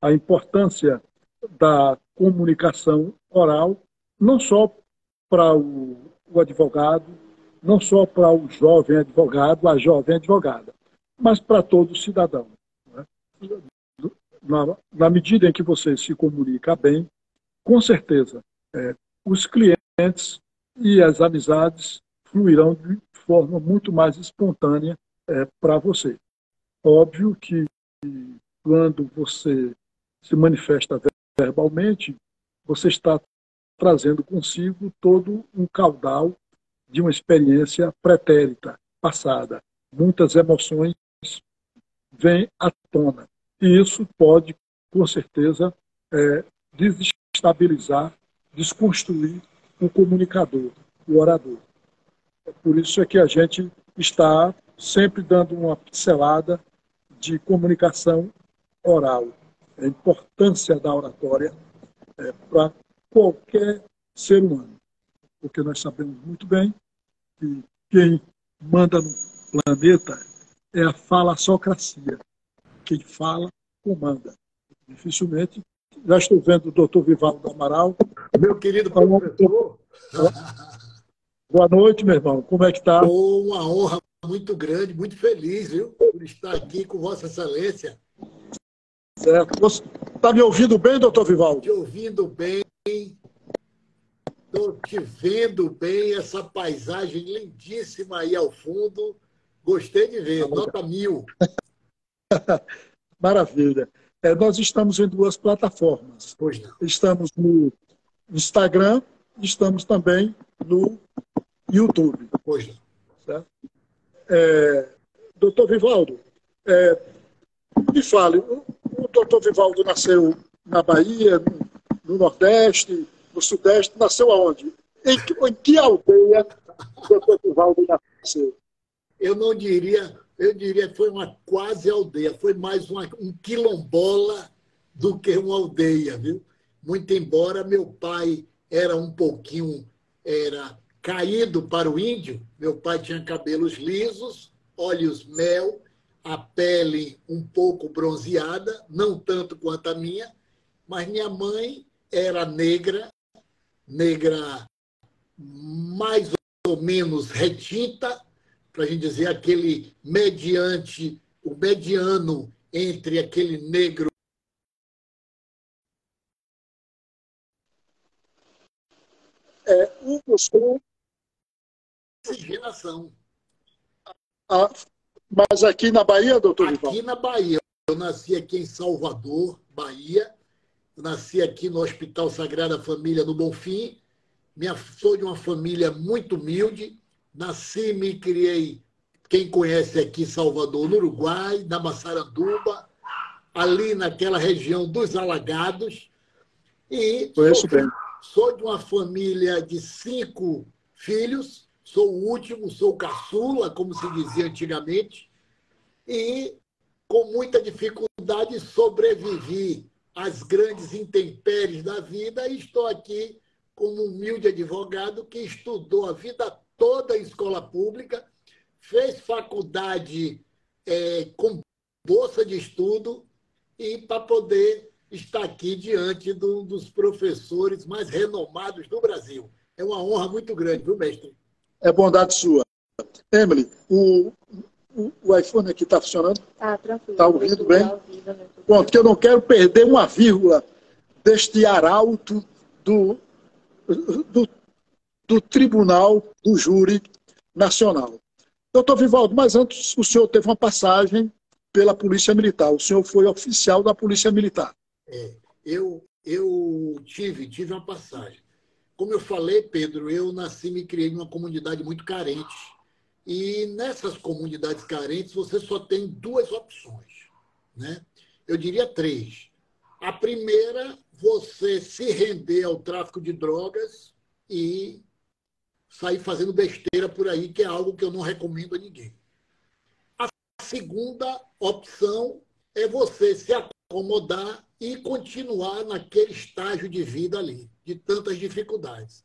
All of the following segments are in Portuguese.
a importância da comunicação oral, não só para o advogado, não só para o jovem advogado, a jovem advogada, mas para todo cidadão, né? Na medida em que você se comunica bem, com certeza, os clientes e as amizades fluirão de forma muito mais espontânea para você. Óbvio que quando você se manifesta verbalmente, você está trazendo consigo todo um caudal de uma experiência pretérita, passada. Muitas emoções vêm à tona. E isso pode, com certeza, desestabilizar, desconstruir o comunicador, o orador. Por isso é que a gente está sempre dando uma pincelada de comunicação oral, a importância da oratória para qualquer ser humano, porque nós sabemos muito bem que quem manda no planeta é a falassocracia. Quem fala, comanda. Dificilmente. Já estou vendo o doutor Vivaldo Amaral. Meu querido professor. Boa noite, meu irmão. Como é que está? Uma honra muito grande, muito feliz, viu, por estar aqui com Vossa Excelência. Certo. Você está me ouvindo bem, doutor Vivaldo? Te ouvindo bem, estou te vendo bem, essa paisagem lindíssima aí ao fundo. Gostei de ver, nota 1000. Maravilha. Nós estamos em duas plataformas. Pois não. Estamos no Instagram, estamos também no YouTube. Pois não. Certo? Doutor Vivaldo, me fale, o doutor Vivaldo nasceu na Bahia, no Nordeste, no Sudeste, nasceu aonde? Em que aldeia o doutor Vivaldo nasceu? Eu não diria, eu diria que foi uma quase aldeia, foi mais um quilombola do que uma aldeia, viu? Muito embora meu pai era um pouquinho caído para o índio, meu pai tinha cabelos lisos, olhos mel, a pele um pouco bronzeada, não tanto quanto a minha, mas minha mãe era negra mais ou menos retinta, para a gente dizer aquele o mediano entre aquele negro. Você... Miscigenação. Mas aqui na Bahia, doutor Vivaldo? Aqui na Bahia. Eu nasci aqui em Salvador, Bahia. Eu nasci aqui no Hospital Sagrada Família, no Bonfim. Sou de uma família muito humilde. Nasci e me criei, quem conhece aqui Salvador, no Uruguai, na Massaranduba, ali naquela região dos Alagados. E sou de uma família de 5 filhos. Sou o último, sou caçula, como se dizia antigamente. E, com muita dificuldade, sobrevivi às grandes intempéries da vida e estou aqui como um humilde advogado que estudou a vida toda em escola pública, fez faculdade com bolsa de estudo e para poder estar aqui diante dos professores mais renomados do Brasil. É uma honra muito grande, viu, mestre? É bondade sua. Emily, o iPhone aqui está funcionando? Tá, tranquilo. Está ouvindo bem? Pronto, que eu não quero perder uma vírgula deste arauto do Tribunal do Júri Nacional. Doutor Vivaldo, mas antes o senhor teve uma pela Polícia Militar. O senhor foi oficial da Polícia Militar. Eu tive uma passagem. Como eu falei, Pedro, eu nasci e me criei em uma comunidade muito carente. E nessas comunidades carentes você só tem 2 opções, né? Eu diria 3. A primeira, você se render ao tráfico de drogas e sair fazendo besteira por aí, que é algo que eu não recomendo a ninguém. A segunda opção é você se acomodar e continuar naquele estágio de vida ali, de tantas dificuldades.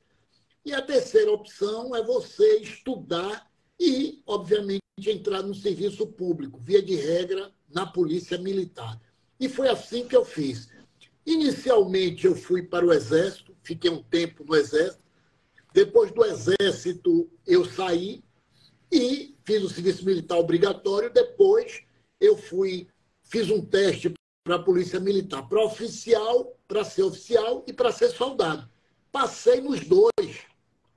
E a terceira opção é você estudar e, obviamente, entrar no serviço público, via de regra, na Polícia Militar. E foi assim que eu fiz. Inicialmente, eu fui para o Exército, fiquei um tempo no Exército. Depois do Exército, eu saí e fiz o serviço militar obrigatório. Depois, fiz um teste para a Polícia Militar, para oficial, para ser oficial e para ser soldado. Passei nos dois,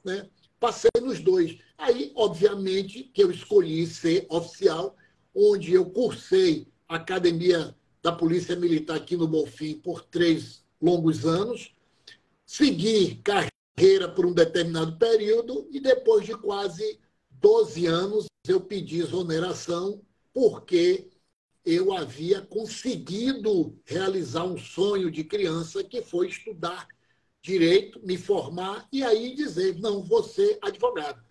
né? Passei nos dois. Aí, obviamente, que eu escolhi ser oficial, onde eu cursei a Academia da Polícia Militar aqui no Bonfim por 3 longos anos, segui carreira por um determinado período e depois de quase 12 anos eu pedi exoneração porque eu havia conseguido realizar um sonho de criança que foi estudar direito, me formar e aí dizer, não, vou ser advogado.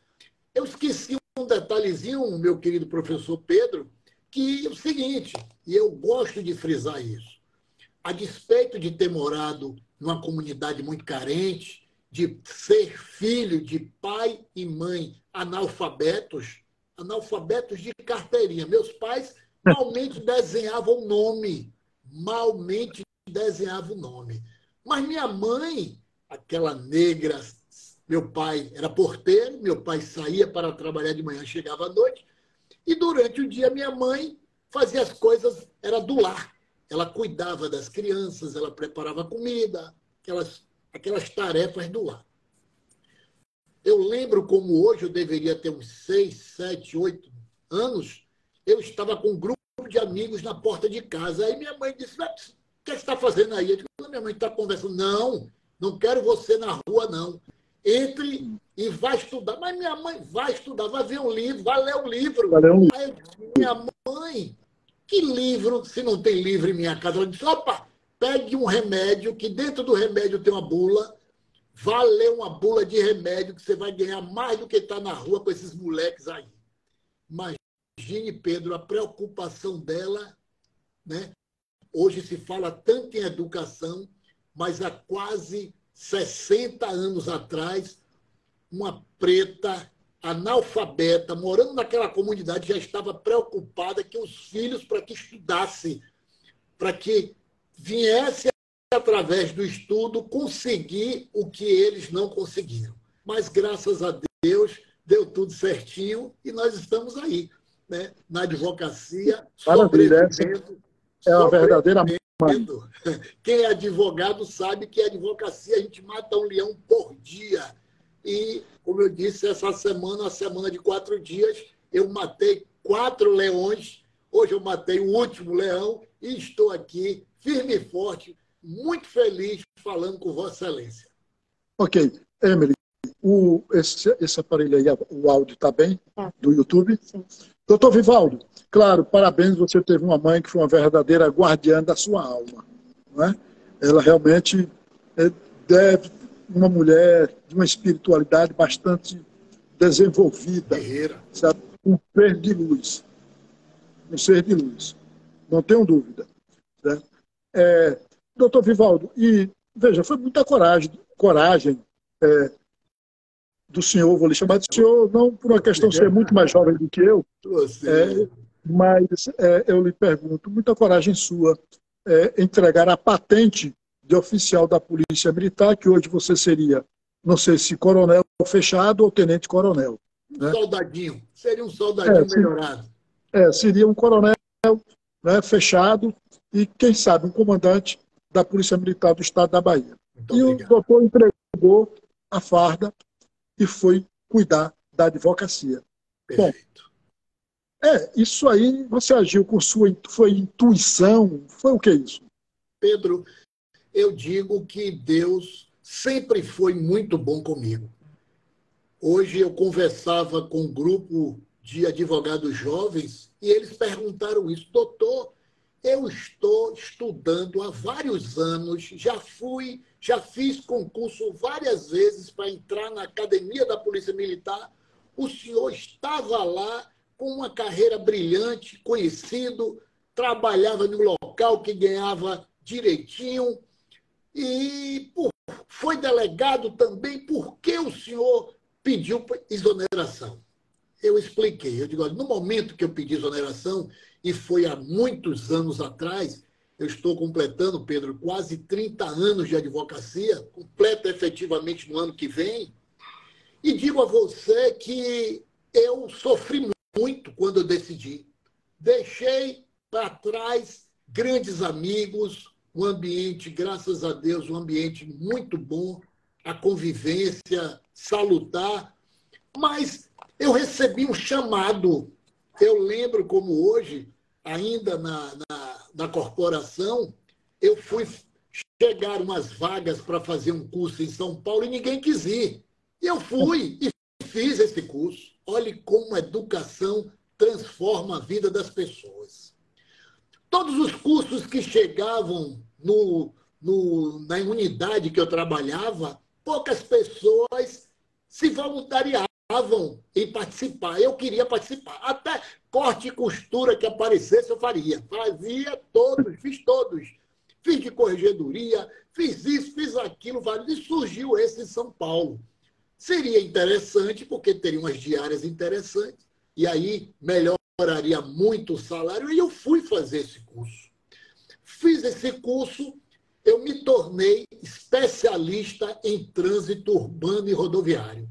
Eu esqueci um detalhezinho, meu querido professor Pedro, que é o seguinte, e eu gosto de frisar isso, a despeito de ter morado numa comunidade muito carente, de ser filho de pai e mãe analfabetos de carteirinha. Meus pais malmente desenhavam o nome, malmente desenhavam o nome. Mas minha mãe, aquela negra, meu pai era porteiro, meu pai saía para trabalhar de manhã, chegava à noite, e durante o dia minha mãe fazia as coisas, era do lar. Ela cuidava das crianças, ela preparava comida, aquelas tarefas do lar. Eu lembro como hoje, eu deveria ter uns 6, 7, 8 anos, eu estava com um grupo de amigos na porta de casa. Aí minha mãe disse, o que você está fazendo aí? Eu disse, minha mãe está conversando. Não, não quero você na rua, não. Entre e vai estudar. Mas minha mãe vai estudar, vai ver um livro, vai ler um livro. Aí eu disse, minha mãe, que livro, se não tem livro em minha casa? Ela disse, opa, pegue um remédio, que dentro do remédio tem uma bula, vá ler uma bula de remédio que você vai ganhar mais do que está na rua com esses moleques aí. Imagine, Pedro, a preocupação dela, né? Hoje se fala tanto em educação, mas há quase 60 anos atrás, uma preta analfabeta, morando naquela comunidade, já estava preocupada que os filhos, para que estudassem, para que viesse, através do estudo, conseguir o que eles não conseguiram. Mas, graças a Deus, deu tudo certinho e nós estamos aí, né? Na advocacia, sobrevivendo. É uma verdadeira mãe. Quem é advogado sabe que a advocacia a gente mata um leão por dia. E, como eu disse, essa semana, a semana de 4 dias, eu matei 4 leões. Hoje eu matei o último leão e estou aqui, firme e forte, muito feliz falando com Vossa Excelência. Ok. Emily, esse aparelho aí, o áudio está bem? Do YouTube? Sim. Doutor Vivaldo, claro, parabéns, você teve uma mãe que foi uma verdadeira guardiã da sua alma. Não é? Ela realmente deve uma mulher de uma espiritualidade bastante desenvolvida, sabe? Um ser de luz. Um ser de luz. Não tenho dúvida. Né? Doutor Vivaldo, e veja, foi muita coragem do senhor, vou lhe chamar de senhor, não por uma questão de ser muito mais jovem do que eu, mas eu lhe pergunto, muita coragem sua entregar a patente de oficial da Polícia Militar, que hoje você seria, não sei se coronel fechado ou tenente-coronel. Né? Soldadinho, seria um soldadinho melhorado. Seria um coronel, né, fechado e, quem sabe, um comandante da Polícia Militar do Estado da Bahia. Muito e obrigado. O doutor entregou a farda e foi cuidar da advocacia. Perfeito. Bom, isso aí, você agiu com foi intuição, foi o que isso? Pedro, eu digo que Deus sempre foi muito bom comigo. Hoje eu conversava com um grupo de advogados jovens e eles perguntaram isso, doutor, eu estou estudando há vários anos, já fiz concurso várias vezes para entrar na Academia da Polícia Militar. O senhor estava lá com uma carreira brilhante, conhecido, trabalhava no local que ganhava direitinho e foi delegado também. Por que o senhor pediu exoneração? Eu expliquei. Eu digo, no momento que eu pedi exoneração, e foi há muitos anos atrás, Eu estou completando, Pedro, quase 30 anos de advocacia, completo efetivamente no ano que vem, e digo a você que eu sofri muito quando eu decidi. Deixei para trás grandes amigos, um ambiente, graças a Deus, um ambiente muito bom, a convivência salutar, mas eu recebi um chamado. Eu lembro como hoje, ainda na corporação, eu fui chegar umas vagas para fazer um curso em São Paulo e ninguém quis ir. E eu fui e fiz esse curso. Olhe como a educação transforma a vida das pessoas. Todos os cursos que chegavam na unidade que eu trabalhava, poucas pessoas se voluntariavam em participar. Eu queria participar. Até corte e costura que aparecesse, eu faria. Fazia todos, fiz todos. Fiz de corregedoria, fiz isso, fiz aquilo, e surgiu esse em São Paulo. Seria interessante, porque teria umas diárias interessantes, e aí melhoraria muito o salário, e eu fui fazer esse curso. Fiz esse curso, eu me tornei especialista em trânsito urbano e rodoviário.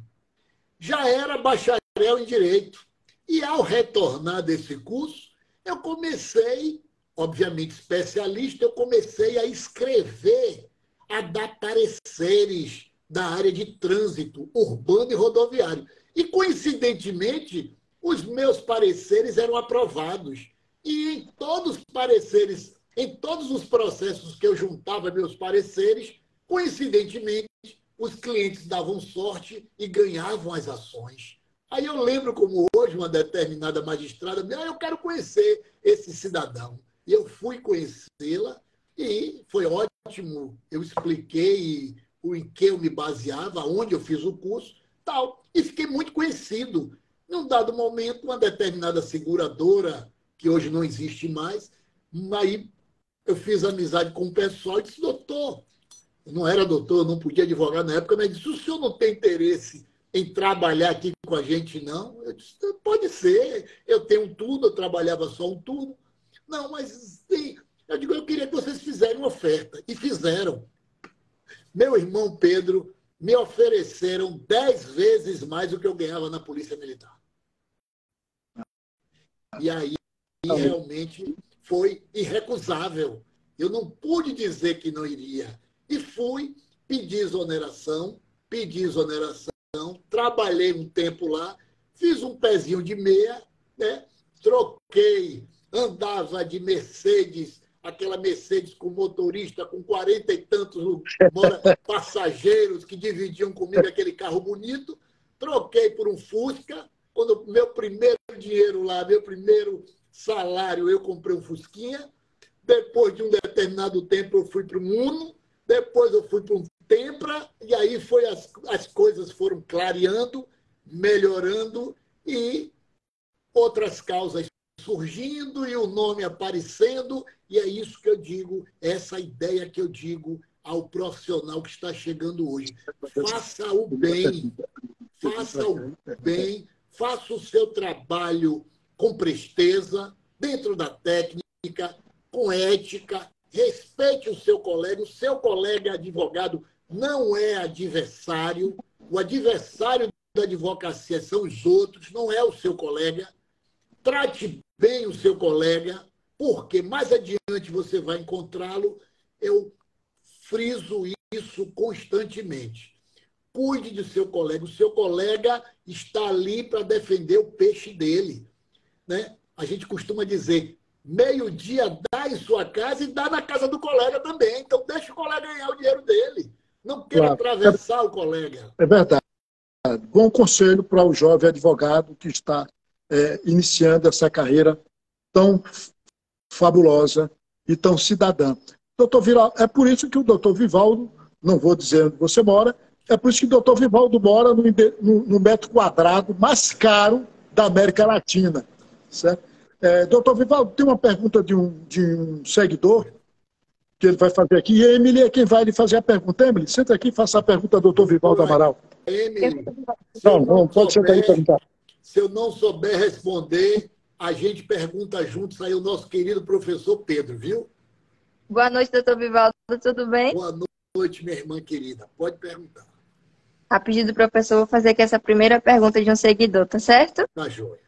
Já era bacharel em Direito. E ao retornar desse curso, eu comecei, obviamente especialista, eu comecei a escrever, a dar pareceres da área de trânsito urbano e rodoviário. E, coincidentemente, os meus pareceres eram aprovados. E em todos os pareceres, em todos os processos que eu juntava meus pareceres, coincidentemente, os clientes davam sorte e ganhavam as ações. Aí eu lembro como hoje uma determinada magistrada me disse, eu quero conhecer esse cidadão. E eu fui conhecê-la e foi ótimo. Eu expliquei em que eu me baseava, onde eu fiz o curso, tal. E fiquei muito conhecido. Num dado momento, uma determinada seguradora, que hoje não existe mais, aí eu fiz amizade com o pessoal e disse, doutor, eu não era doutor, não podia advogar na época, mas disse, o senhor não tem interesse em trabalhar aqui com a gente, não? Eu disse, pode ser, eu tenho tudo, eu trabalhava só um turno. Não, mas sim. Eu digo, eu queria que vocês fizessem uma oferta. E fizeram. Meu irmão Pedro me ofereceram 10 vezes mais do que eu ganhava na Polícia Militar. E aí, realmente, foi irrecusável. Eu não pude dizer que não iria. E fui, pedi exoneração, trabalhei um tempo lá, fiz um pezinho de meia, né? Troquei, andava de Mercedes, aquela Mercedes com motorista, com 40 e tantos passageiros que dividiam comigo aquele carro bonito, troquei por um Fusca. Quando meu primeiro dinheiro lá, meu primeiro salário, eu comprei um Fusquinha. Depois de um determinado tempo, eu fui para um Uno. Depois eu fui para um Tempra. E aí as coisas foram clareando, melhorando e outras causas surgindo e o nome aparecendo. E é isso que eu digo, essa ideia que eu digo ao profissional que está chegando hoje. Faça o bem, faça o bem, faça o seu trabalho com presteza, dentro da técnica, com ética, respeite o seu colega advogado não é adversário, o adversário da advocacia são os outros, não é o seu colega. Trate bem o seu colega, porque mais adiante você vai encontrá-lo. Eu friso isso constantemente. Cuide do seu colega. O seu colega está ali para defender o peixe dele. Né? A gente costuma dizer, meio-dia dá em sua casa e dá na casa do colega também. Então, deixa o colega ganhar o dinheiro dele. Não queira atravessar o colega. É verdade. Bom conselho para o jovem advogado que está iniciando essa carreira tão fabulosa e tão cidadã. Doutor Vivaldo, é por isso que o doutor Vivaldo, não vou dizer onde você mora, é por isso que o doutor Vivaldo mora no metro quadrado mais caro da América Latina. Certo? Doutor Vivaldo, tem uma pergunta de um seguidor que ele vai fazer aqui. E a Emily é quem vai lhe fazer a pergunta. Emily, senta aqui e faça a pergunta ao doutor Vivaldo Amaral. Emily, não pode sentar aí e perguntar. Se eu não souber responder, a gente pergunta juntos aí o nosso querido professor Pedro, viu? Boa noite, doutor Vivaldo. Tudo bem? Boa noite, minha irmã querida. Pode perguntar. A pedido do professor, vou fazer aqui essa primeira pergunta de um seguidor, tá certo? Tá joia.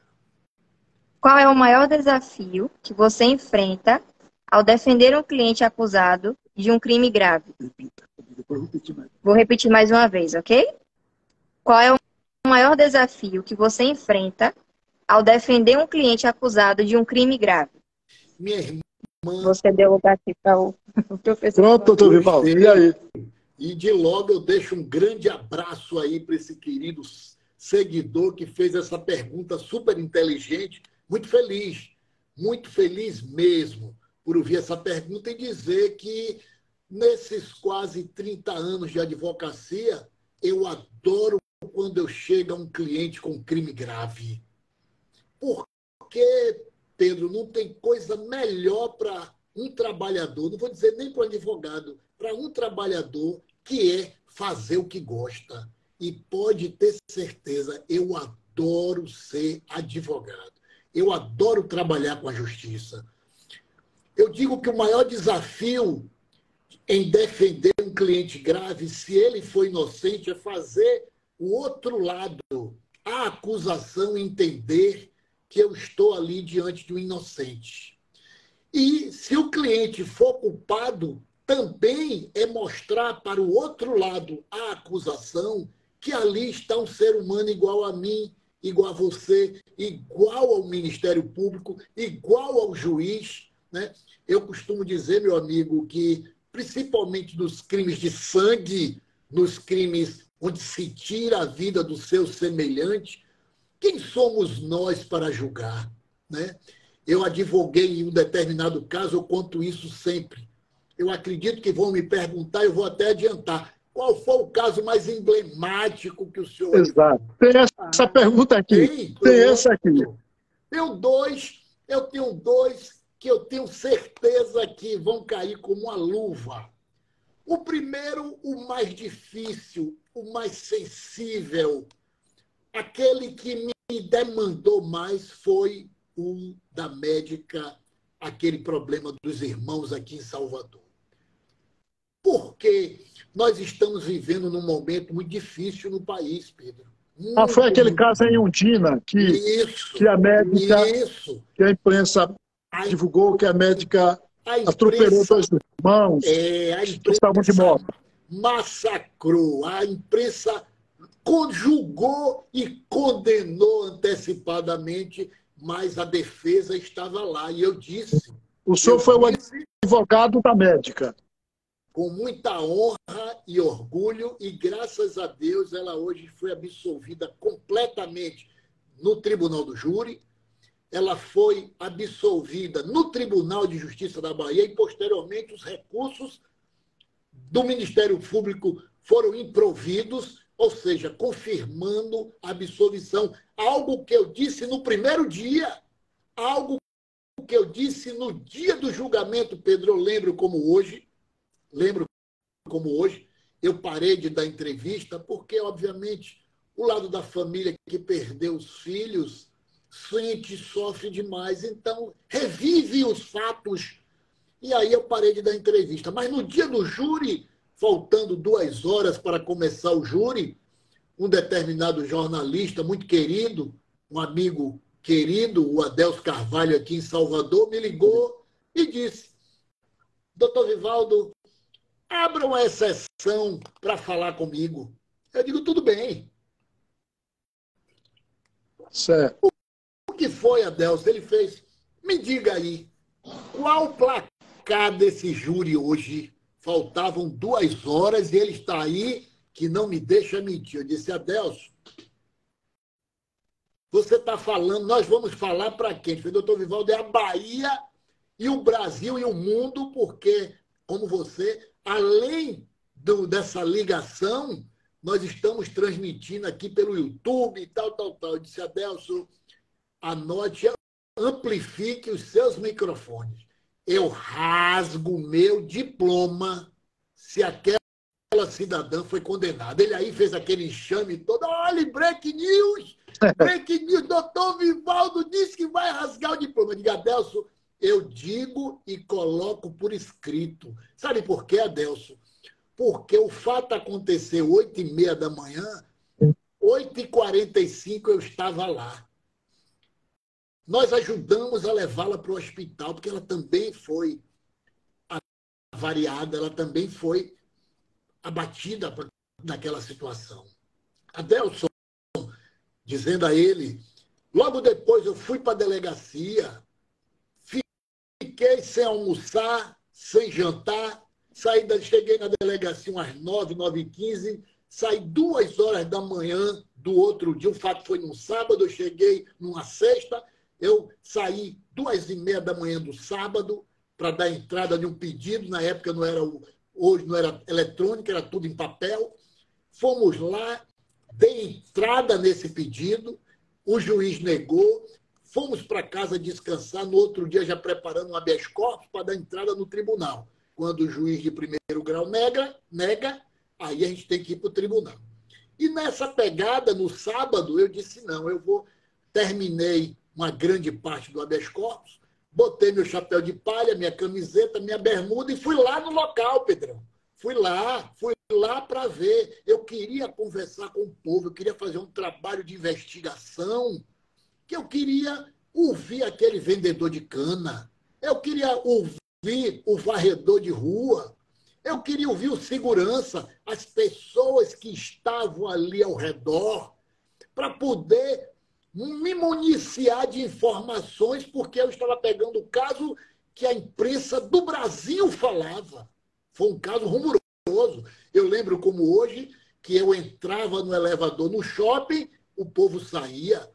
Qual é o maior desafio que você enfrenta ao defender um cliente acusado de um crime grave? Vou repetir mais uma vez, ok? Qual é o maior desafio que você enfrenta ao defender um cliente acusado de um crime grave? Minha irmã. Você deu lugar aqui para o professor. Pronto, doutor Vivaldo. E aí? E de logo eu deixo um grande abraço aí para esse querido seguidor que fez essa pergunta super inteligente. Muito feliz mesmo por ouvir essa pergunta e dizer que nesses quase 30 anos de advocacia, eu adoro quando eu chego a um cliente com crime grave. Porque, Pedro, não tem coisa melhor para um trabalhador, não vou dizer nem para um advogado, para um trabalhador que é fazer o que gosta. E pode ter certeza, eu adoro ser advogado. Eu adoro trabalhar com a justiça. Eu digo que o maior desafio em defender um cliente grave, se ele for inocente, é fazer o outro lado, a acusação, entender que eu estou ali diante de um inocente. E se o cliente for culpado, também é mostrar para o outro lado, a acusação, que ali está um ser humano igual a mim, igual a você, igual ao Ministério Público, igual ao juiz, né? Eu costumo dizer, meu amigo, que principalmente nos crimes de sangue, nos crimes onde se tira a vida do seu semelhante, quem somos nós para julgar, né? Eu advoguei em um determinado caso, eu conto isso sempre. Eu acredito que vão me perguntar, eu vou até adiantar. Qual foi o caso mais emblemático que o senhor... Exato. Tem essa pergunta aqui. Tem essa aqui. Eu tenho dois que eu tenho certeza que vão cair como uma luva. O primeiro, o mais difícil, o mais sensível, aquele que me demandou mais foi o da médica, aquele problema dos irmãos aqui em Salvador. Porque nós estamos vivendo num momento muito difícil no país, Pedro. Foi aquele caso em Undina que a médica, que a imprensa divulgou que a médica atropelou dois irmãos que estavam de moto. Massacrou, a imprensa julgou e condenou antecipadamente, mas a defesa estava lá. E eu disse... O senhor foi o advogado da médica. Com muita honra e orgulho, e graças a Deus ela hoje foi absolvida completamente no Tribunal do Júri. Ela foi absolvida no Tribunal de Justiça da Bahia e, posteriormente, os recursos do Ministério Público foram improvidos, ou seja, confirmando a absolvição. Algo que eu disse no primeiro dia, algo que eu disse no dia do julgamento, Pedro, eu lembro como hoje, eu parei de dar entrevista, porque, obviamente, o lado da família que perdeu os filhos sente, sofre demais, então revive os fatos. E aí eu parei de dar entrevista. Mas no dia do júri, faltando 2 horas para começar o júri, um determinado jornalista muito querido, um amigo querido, o Adelso Carvalho, aqui em Salvador, me ligou e disse: doutor Vivaldo, abra uma exceção para falar comigo. Eu digo, tudo bem. Certo. O que foi, Adelso? Ele fez, me diga aí, qual o placar desse júri hoje? Faltavam 2 horas e ele está aí, que não me deixa mentir. Eu disse, Adelso, você está falando, nós vamos falar para quem? Ele fez, doutor Vivaldo, é a Bahia e o Brasil e o mundo, porque, como você, além dessa ligação, nós estamos transmitindo aqui pelo YouTube e tal. Eu disse, Adelso, anote, amplifique os seus microfones. Eu rasgo meu diploma se aquela cidadã foi condenada. Ele aí fez aquele enxame todo. Olha, break news, doutor Vivaldo disse que vai rasgar o diploma. Eu digo, Adelso, eu digo e coloco por escrito. Sabe por quê, Adelso? Porque o fato aconteceu 8h30 da manhã, 8h45 eu estava lá. Nós ajudamos a levá-la para o hospital, porque ela também foi avariada, ela também foi abatida naquela situação. Adelson, dizendo a ele, logo depois eu fui para a delegacia, fiquei sem almoçar, sem jantar, cheguei na delegacia umas 9, 9h15, saí 2 horas da manhã do outro dia, o fato foi num sábado, eu cheguei numa sexta, eu saí 2h30 da manhã do sábado para dar entrada de um pedido, na época hoje não era eletrônico, era tudo em papel. Fomos lá, dei entrada nesse pedido, o juiz negou, fomos para casa descansar, no outro dia já preparando um habeas corpus para dar entrada no tribunal. Quando o juiz de primeiro grau nega, aí a gente tem que ir para o tribunal. E nessa pegada, no sábado, eu disse, não, terminei uma grande parte do habeas corpus, botei meu chapéu de palha, minha camiseta, minha bermuda e fui lá no local, Pedrão. Fui lá para ver. Eu queria conversar com o povo, eu queria fazer um trabalho de investigação, que eu queria ouvir aquele vendedor de cana, eu queria ouvir o varredor de rua, eu queria ouvir o segurança, as pessoas que estavam ali ao redor, para poder me municiar de informações, porque eu estava pegando o caso que a imprensa do Brasil falava. Foi um caso rumoroso. Eu lembro como hoje que eu entrava no elevador no shopping, o povo saía.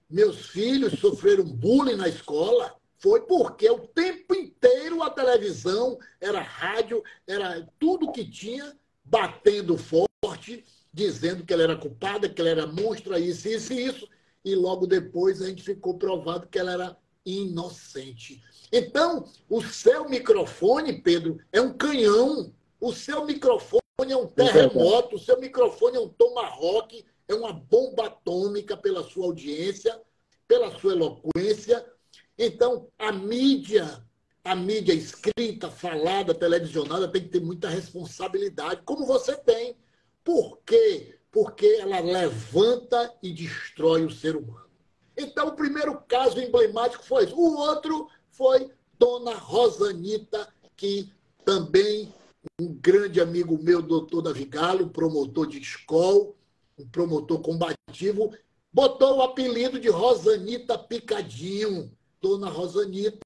Meus filhos sofreram bullying na escola. Foi porque o tempo inteiro a televisão, era rádio, era tudo que tinha, batendo forte, dizendo que ela era culpada, que ela era monstra, isso, isso e isso. E logo depois a gente ficou provado que ela era inocente. Então, o seu microfone, Pedro, é um canhão. O seu microfone é um terremoto. O seu microfone é um tomahawk. É uma bomba atômica pela sua audiência, pela sua eloquência. Então, a mídia escrita, falada, televisionada, tem que ter muita responsabilidade, como você tem. Por quê? Porque ela levanta e destrói o ser humano. Então, o primeiro caso emblemático foi esse. O outro foi Dona Rosanita, que também um grande amigo meu, doutor Davi Galo, promotor de escola, um promotor combativo, botou o apelido de Rosanita Picadinho. Dona Rosanita,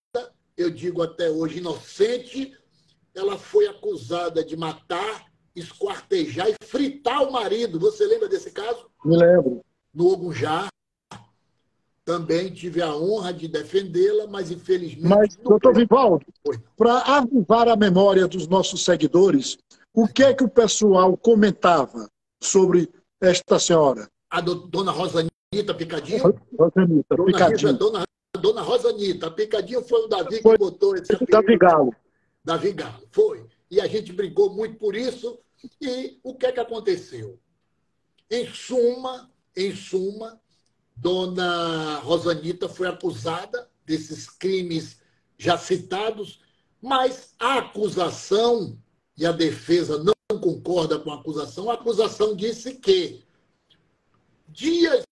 eu digo até hoje inocente, ela foi acusada de matar, esquartejar e fritar o marido. Você lembra desse caso? Me lembro. No Ogunjá. Também tive a honra de defendê-la, mas infelizmente... Mas, doutor Vivaldo, para avivar a memória dos nossos seguidores, o que é que o pessoal comentava sobre esta senhora? A dona Rosanita Picadinho? Rosanita Picadinho. Dona Rosanita. Picadinho foi o Davi que botou esse apelido. Davi Galo. Davi Galo, foi. E a gente brigou muito por isso. E o que é que aconteceu? Em suma, Dona Rosanita foi acusada desses crimes já citados, mas a acusação, e a defesa não concorda com a acusação disse que dias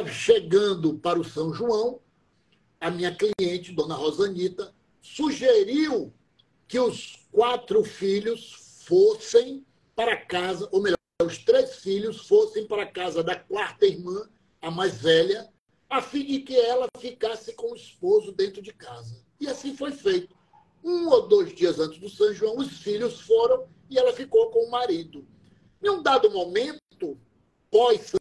chegando para o São João, a minha cliente, Dona Rosanita, sugeriu que os 4 filhos fossem para casa, ou melhor, os 3 filhos fossem para a casa da 4ª irmã, a mais velha, a fim de que ela ficasse com o esposo dentro de casa. E assim foi feito. 1 ou 2 dias antes do São João, os filhos foram e ela ficou com o marido. Em um dado momento, pós-São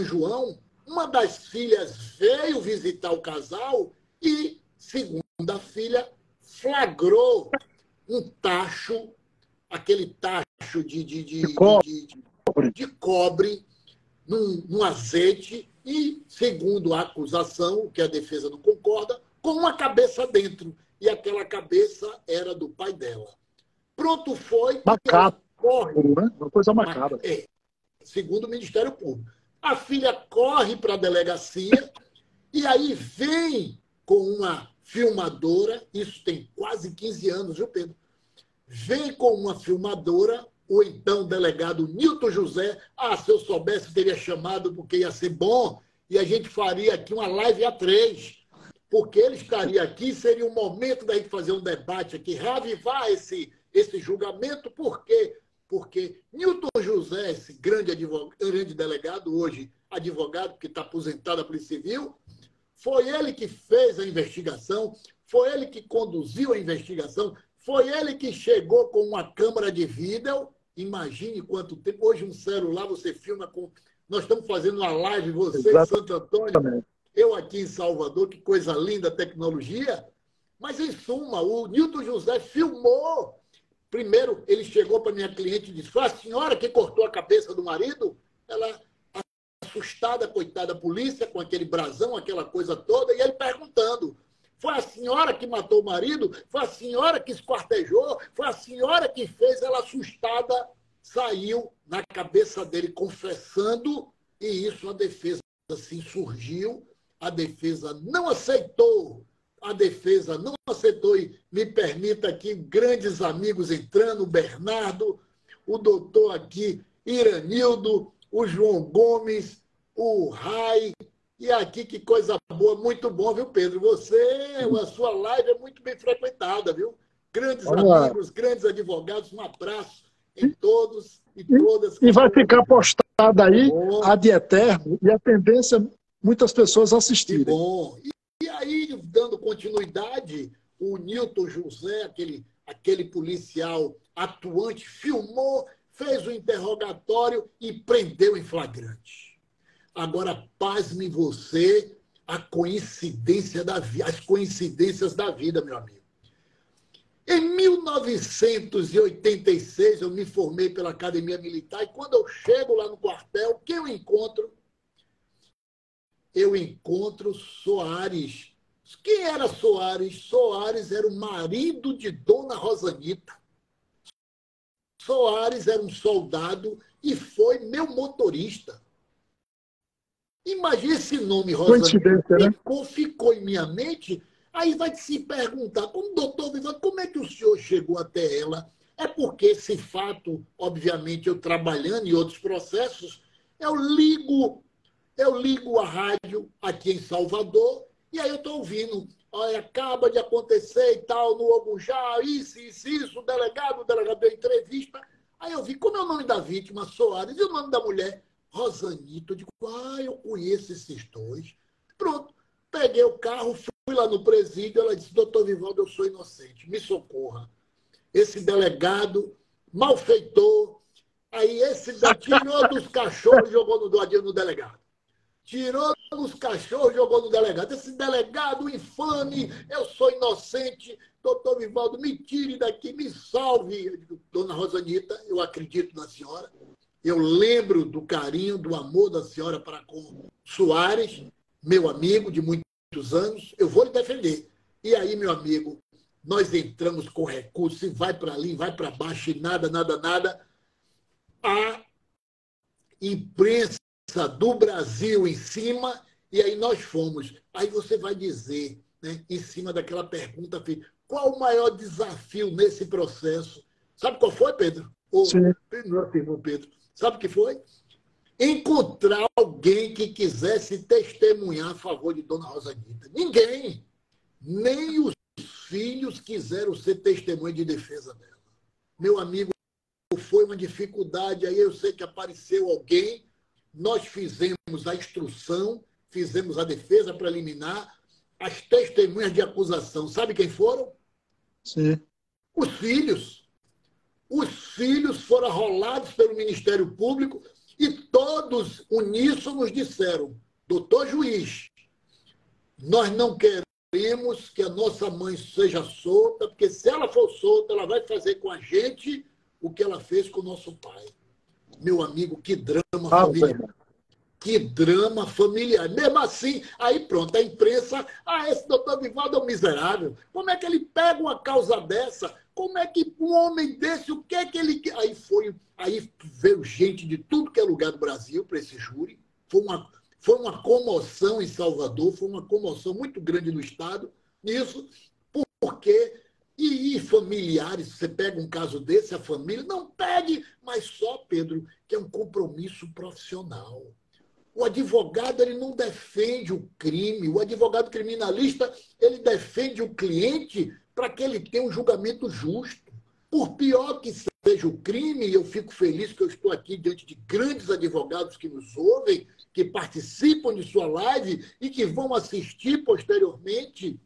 João, uma das filhas veio visitar o casal e, segundo a filha, flagrou um tacho, aquele tacho de cobre num azeite e, segundo a acusação, que a defesa não concorda, com uma cabeça dentro. E aquela cabeça era do pai dela. Pronto foi... Macabro, né? Uma coisa macabra. Segundo o Ministério Público. A filha corre para a delegacia e aí vem com uma filmadora, isso tem quase 15 anos, viu, Pedro? Vem com uma filmadora, o então delegado Nilton José. Ah, se eu soubesse, teria chamado, porque ia ser bom, e a gente faria aqui uma live A3, porque ele estaria aqui, seria o momento da gente fazer um debate aqui, reavivar esse julgamento. Por quê? Porque Nilton José, esse grande delegado, hoje advogado, que está aposentado da Polícia Civil, foi ele que fez a investigação, foi ele que conduziu a investigação, foi ele que chegou com uma câmera de vídeo. Imagine quanto tempo. Hoje um celular você filma com... Nós estamos fazendo uma live, você em Santo Antônio, eu aqui em Salvador, que coisa linda a tecnologia. Mas, em suma, o Nilton José filmou. Primeiro, ele chegou para minha cliente e disse: foi a senhora que cortou a cabeça do marido? Ela, assustada, coitada, a polícia, com aquele brasão, aquela coisa toda, e ele perguntando: foi a senhora que matou o marido? Foi a senhora que esquartejou? Foi a senhora que fez? Ela, assustada, saiu na cabeça dele confessando, e isso a defesa assim surgiu. A defesa não aceitou. A defesa não aceitou, e me permita aqui, grandes amigos entrando, o Bernardo, o doutor aqui, Iranildo, o João Gomes, o Rai, e aqui que coisa boa, muito bom, viu, Pedro? A sua live é muito bem frequentada, viu? Grandes amigos, grandes advogados, um abraço em todos e todas. E vai ficar postada aí, ad eterno, e a tendência, muitas pessoas assistirem. Que bom. E aí, dando continuidade, o Nilton José, aquele policial atuante, filmou, fez o interrogatório e prendeu em flagrante. Agora, pasme você as coincidências da vida, meu amigo. Em 1986, eu me formei pela Academia Militar, e quando eu chego lá no quartel, quem eu encontro? Eu encontro Soares. Quem era Soares? Soares era o marido de Dona Rosanita. Soares era um soldado e foi meu motorista. Imagina esse nome, Rosanita. Né? Ficou em minha mente. Aí vai se perguntar, como doutor Vivaldo, como é que o senhor chegou até ela? É porque esse fato, obviamente, eu trabalhando em outros processos, eu ligo a rádio aqui em Salvador, e aí eu estou ouvindo: olha, acaba de acontecer e tal, no Obujá, isso, o delegado deu entrevista. Aí eu vi, como é o nome da vítima? Soares, e o nome da mulher? Rosanita. Eu digo: eu conheço esses dois. Pronto, peguei o carro, fui lá no presídio, ela disse: doutor Vivaldo, eu sou inocente, me socorra. Esse delegado, malfeitor, aí esse tirou dos cachorros e jogou no delegado. Tirou os cachorros, jogou no delegado. Esse delegado infame, eu sou inocente. Doutor Vivaldo, me tire daqui, me salve. Eu digo: dona Rosanita, eu acredito na senhora. Eu lembro do carinho, do amor da senhora para com Soares, meu amigo de muitos anos. Eu vou lhe defender. E aí, meu amigo, nós entramos com recurso, e vai para ali, vai para baixo, e nada. A imprensa do Brasil em cima, e aí nós fomos. Aí você vai dizer, né, em cima daquela pergunta, qual o maior desafio nesse processo? Sabe qual foi, Pedro? Pedro. Sabe o que foi? Encontrar alguém que quisesse testemunhar a favor de Dona Rosanita. Ninguém. Nem os filhos quiseram ser testemunha de defesa dela. Meu amigo, foi uma dificuldade. Aí eu sei que apareceu alguém. Nós fizemos a instrução, fizemos a defesa preliminar, as testemunhas de acusação. Sabe quem foram? Sim. Os filhos. Os filhos foram arrolados pelo Ministério Público e todos uníssonos disseram: doutor juiz, nós não queremos que a nossa mãe seja solta, porque se ela for solta, ela vai fazer com a gente o que ela fez com o nosso pai. Meu amigo, que drama familiar. Que drama familiar. Mesmo assim, aí pronto, a imprensa: esse doutor Vivaldo é um miserável. Como é que ele pega uma causa dessa? Como é que um homem desse, o que é que ele... Aí veio gente de tudo que é lugar do Brasil para esse júri. Foi uma comoção em Salvador, foi uma comoção muito grande no Estado. nisso, porque... E familiares, você pega um caso desse, a família, não pegue, mas só, Pedro, que é um compromisso profissional. O advogado ele não defende o crime, o advogado criminalista ele defende o cliente para que ele tenha um julgamento justo. Por pior que seja o crime, e eu fico feliz que eu estou aqui diante de grandes advogados que nos ouvem, que participam de sua live e que vão assistir posteriormente.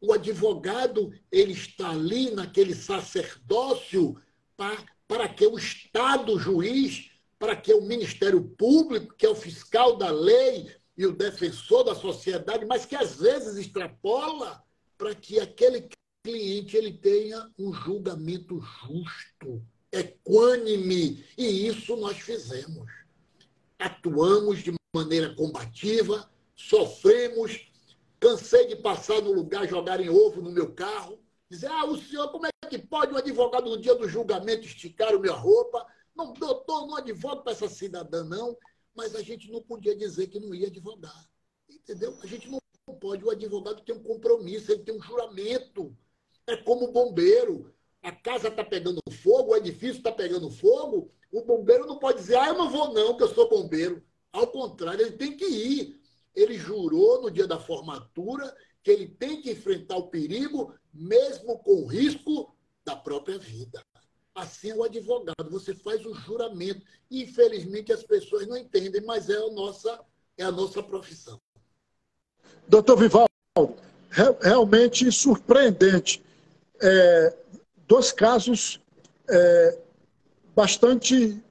O advogado ele está ali naquele sacerdócio para que o Estado juiz, para que o Ministério Público, que é o fiscal da lei e o defensor da sociedade, mas que às vezes extrapola para que aquele cliente ele tenha um julgamento justo, equânime. E isso nós fizemos. Atuamos de maneira combativa, sofremos. Cansei de passar no lugar, jogarem ovo no meu carro, dizer, o senhor, como é que pode um advogado no dia do julgamento esticar a minha roupa? Não, doutor, não advogo para essa cidadã, não. Mas a gente não podia dizer que não ia advogar. Entendeu? A gente não pode. O advogado tem um compromisso, ele tem um juramento. É como o bombeiro. A casa está pegando fogo, o edifício está pegando fogo, o bombeiro não pode dizer, eu não vou não, que eu sou bombeiro. Ao contrário, ele tem que ir. Ele jurou no dia da formatura que ele tem que enfrentar o perigo, mesmo com o risco da própria vida. Assim é o advogado, você faz o juramento. E, infelizmente, as pessoas não entendem, mas é a nossa profissão. Doutor Vivaldo, realmente surpreendente. Dois casos bastante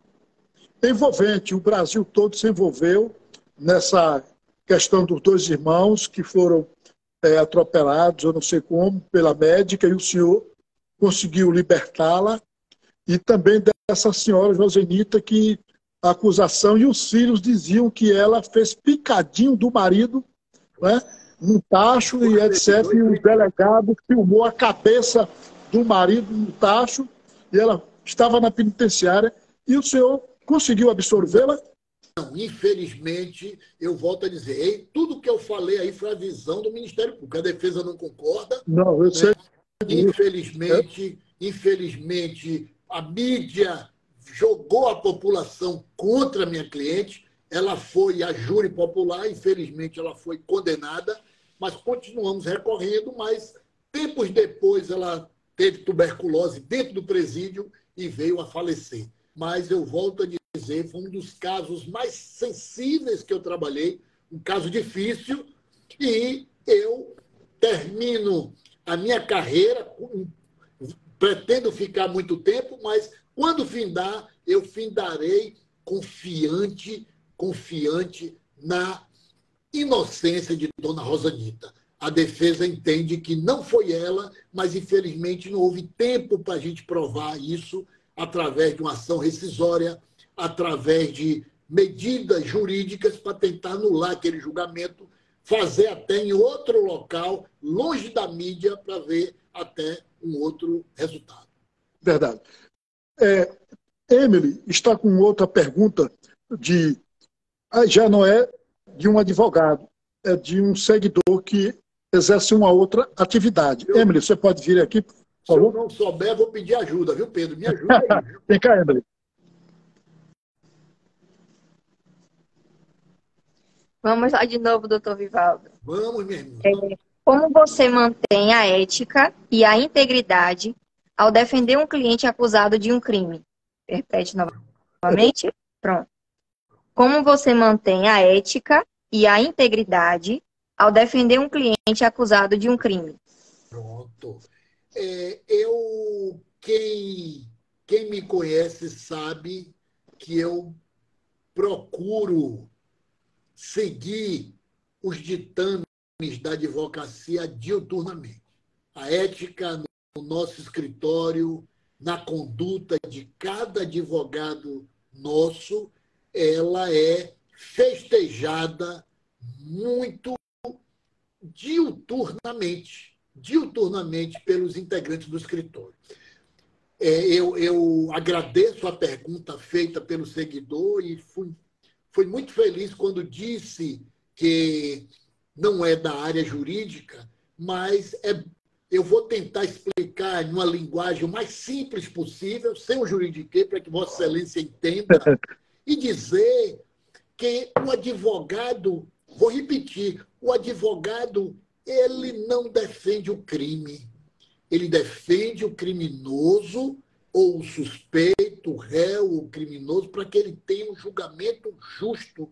envolventes. O Brasil todo se envolveu nessa questão dos dois irmãos que foram atropelados, eu não sei como, pela médica, e o senhor conseguiu libertá-la, e também dessa senhora Josenita, que a acusação e os filhos diziam que ela fez picadinho do marido, né, no tacho e etc. E o delegado filmou a cabeça do marido no tacho, e ela estava na penitenciária, e o senhor conseguiu absolvê-la? Não, infelizmente, eu volto a dizer, tudo que eu falei aí foi a visão do Ministério Público. A defesa não concorda. Não, eu sei. Infelizmente, a mídia jogou a população contra a minha cliente. Ela foi a júri popular, infelizmente ela foi condenada, mas continuamos recorrendo, mas tempos depois ela teve tuberculose dentro do presídio e veio a falecer. Mas eu volto a dizer, foi um dos casos mais sensíveis que eu trabalhei, um caso difícil, e eu termino a minha carreira, pretendo ficar muito tempo, mas quando findar, eu findarei confiante na inocência de Dona Rosanita. A defesa entende que não foi ela, mas infelizmente não houve tempo para a gente provar isso através de uma ação rescisória, através de medidas jurídicas para tentar anular aquele julgamento, fazer até em outro local, longe da mídia, para ver até um outro resultado. Verdade. Emily está com outra pergunta já não é de um advogado, é de um seguidor que exerce uma outra atividade. Emily, você pode vir aqui, por favor? Se eu não souber, vou pedir ajuda, viu, Pedro? Me ajuda aí. Vem cá, Emily. Vamos lá de novo, doutor Vivaldo. Vamos, minha irmã. Como você mantém a ética e a integridade ao defender um cliente acusado de um crime? Repete novamente. Pronto. Como você mantém a ética e a integridade ao defender um cliente acusado de um crime? Pronto. Quem me conhece sabe que eu procuro seguir os ditames da advocacia diuturnamente. A ética no nosso escritório, na conduta de cada advogado nosso, ela é festejada muito diuturnamente pelos integrantes do escritório. Eu agradeço a pergunta feita pelo seguidor e fui muito feliz quando disse que não é da área jurídica, mas eu vou tentar explicar em uma linguagem o mais simples possível, sem o juridiquês, para que Vossa Excelência entenda, e dizer que o advogado, vou repetir, o advogado, ele não defende o crime, ele defende o criminoso ou o suspeito, o réu, o criminoso, para que ele tenha um julgamento justo.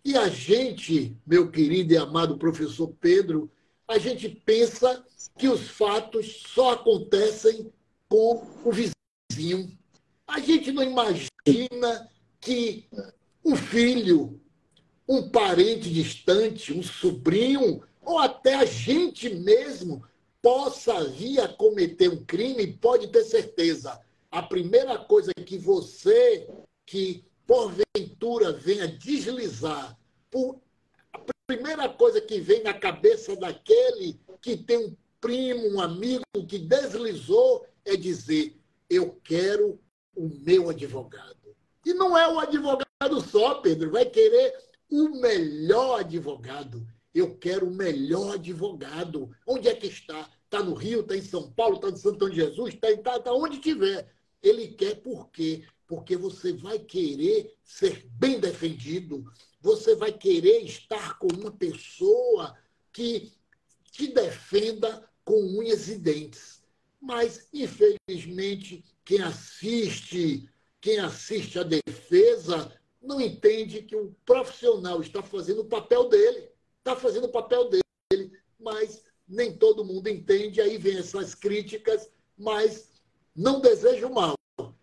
E a gente, meu querido e amado professor Pedro, a gente pensa que os fatos só acontecem com o vizinho. A gente não imagina que um filho, um parente distante, um sobrinho, ou até a gente mesmo possa vir a cometer um crime, pode ter certeza. A primeira coisa que você, que porventura venha deslizar, a primeira coisa que vem na cabeça daquele que tem um primo, um amigo que deslizou, é dizer: eu quero o meu advogado. E não é o advogado só, Pedro, vai querer o melhor advogado. Eu quero o melhor advogado. Onde é que está? Está no Rio, está em São Paulo, está em Santo Antônio de Jesus, está onde tiver. Ele quer por quê? Porque você vai querer ser bem defendido, você vai querer estar com uma pessoa que te defenda com unhas e dentes. Mas, infelizmente, quem assiste a defesa não entende que o profissional está fazendo o papel dele, mas nem todo mundo entende, aí vem essas críticas, mas não desejo mal.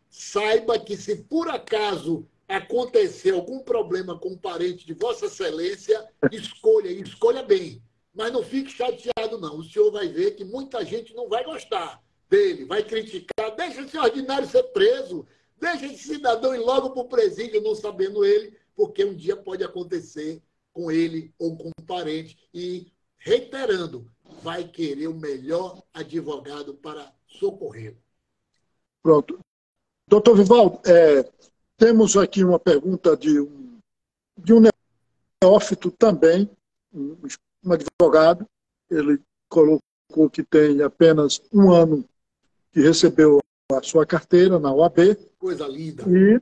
Saiba que se por acaso acontecer algum problema com um parente de Vossa Excelência, escolha bem. Mas não fique chateado, não. O senhor vai ver que muita gente não vai gostar dele, vai criticar. Deixa esse ordinário ser preso, deixa esse cidadão ir logo para o presídio, não sabendo ele, porque um dia pode acontecer com ele ou com um parente. E, reiterando, vai querer o melhor advogado para socorrê-lo. Pronto. Doutor Vivaldo, temos aqui uma pergunta de um neófito também, um advogado. Ele colocou que tem apenas 1 ano que recebeu a sua carteira na OAB. Coisa linda. E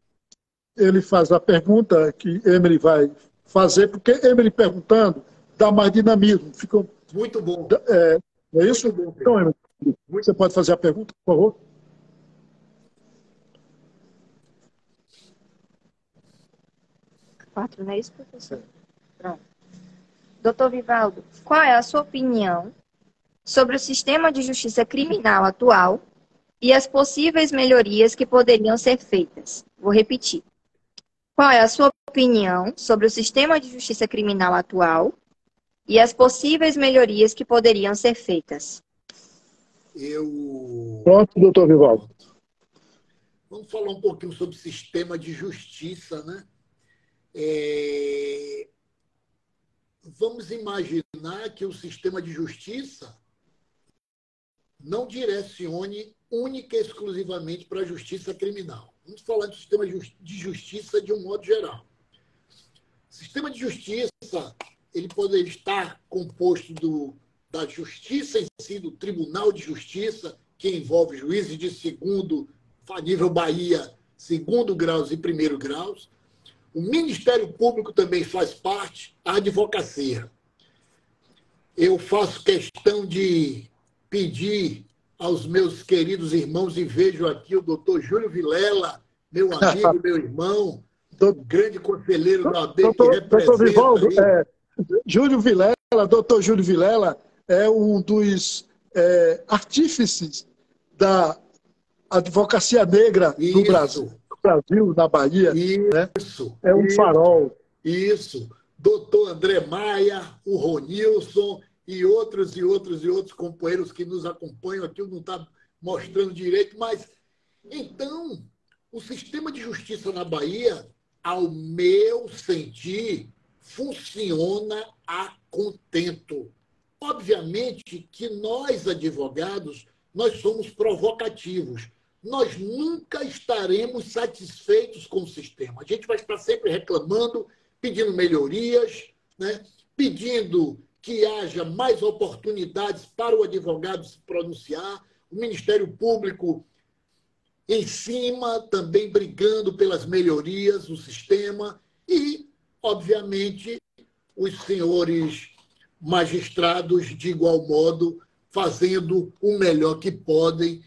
ele faz a pergunta que Emily vai fazer, porque Emily perguntando dá mais dinamismo. Ficou... Muito bom. É isso? Muito bom, então, Emily, você pode fazer a pergunta, por favor? Quatro, não é isso, professor? Pronto. Doutor Vivaldo, qual é a sua opinião sobre o sistema de justiça criminal atual e as possíveis melhorias que poderiam ser feitas? Vou repetir. Qual é a sua opinião sobre o sistema de justiça criminal atual e as possíveis melhorias que poderiam ser feitas? Pronto, doutor Vivaldo. Vamos falar um pouquinho sobre o sistema de justiça, né? Vamos imaginar que o sistema de justiça não direcione única e exclusivamente para a justiça criminal. Vamos falar do sistema de justiça de um modo geral. O sistema de justiça, ele poderia estar composto da justiça em si, do Tribunal de Justiça, que envolve juízes de segundo, a nível Bahia, segundo graus e primeiro graus. O Ministério Público também faz parte, a advocacia. Eu faço questão de pedir aos meus queridos irmãos, e vejo aqui o doutor Júlio Vilela, meu amigo, meu irmão, grande conselheiro da OAB, que representa... Doutor Vivaldo, doutor Júlio Vilela é um dos artífices da advocacia negra no Brasil. Brasil, na Bahia, isso, né? É um farol. Isso. Doutor André Maia, o Ronilson e outros companheiros que nos acompanham aqui, não está mostrando direito, mas então o sistema de justiça na Bahia, ao meu sentir, funciona a contento. Obviamente que nós, advogados, nós somos provocativos. Nós nunca estaremos satisfeitos com o sistema. A gente vai estar sempre reclamando, pedindo melhorias, né? Pedindo que haja mais oportunidades para o advogado se pronunciar, o Ministério Público em cima, também brigando pelas melhorias do sistema e, obviamente, os senhores magistrados, de igual modo, fazendo o melhor que podem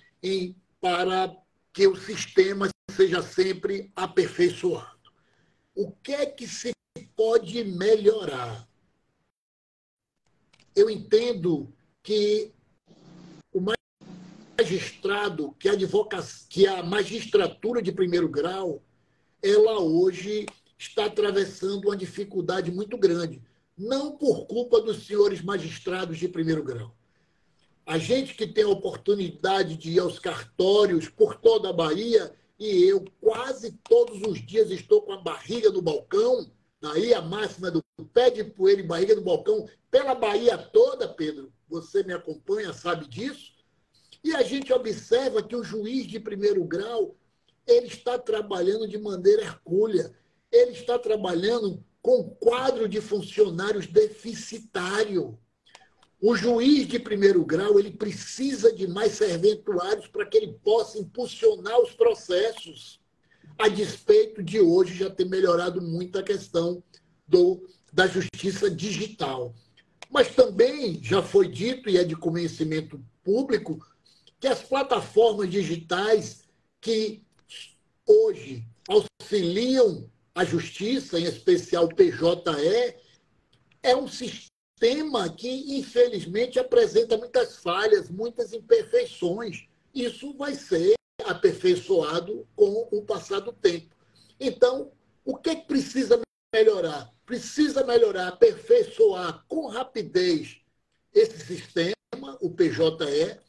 para que o sistema seja sempre aperfeiçoado. O que é que se pode melhorar? Eu entendo que o magistrado, que a magistratura de primeiro grau, ela hoje está atravessando uma dificuldade muito grande, não por culpa dos senhores magistrados de primeiro grau. A gente que tem a oportunidade de ir aos cartórios por toda a Bahia, e eu quase todos os dias estou com a barriga no balcão, daí a máxima do pé de poeira e barriga no balcão, pela Bahia toda, Pedro, você me acompanha, sabe disso, e a gente observa que o juiz de primeiro grau, ele está trabalhando de maneira hercúlea, ele está trabalhando com quadro de funcionários deficitário. O juiz de primeiro grau, ele precisa de mais serventuários para que ele possa impulsionar os processos, a despeito de hoje já ter melhorado muito a questão da justiça digital. Mas também já foi dito, e é de conhecimento público, que as plataformas digitais que hoje auxiliam a justiça, em especial o PJE, é um sistema que, infelizmente, apresenta muitas falhas, muitas imperfeições. Isso vai ser aperfeiçoado com o passar do tempo. Então, o que precisa melhorar? Precisa melhorar, aperfeiçoar com rapidez esse sistema, o PJE,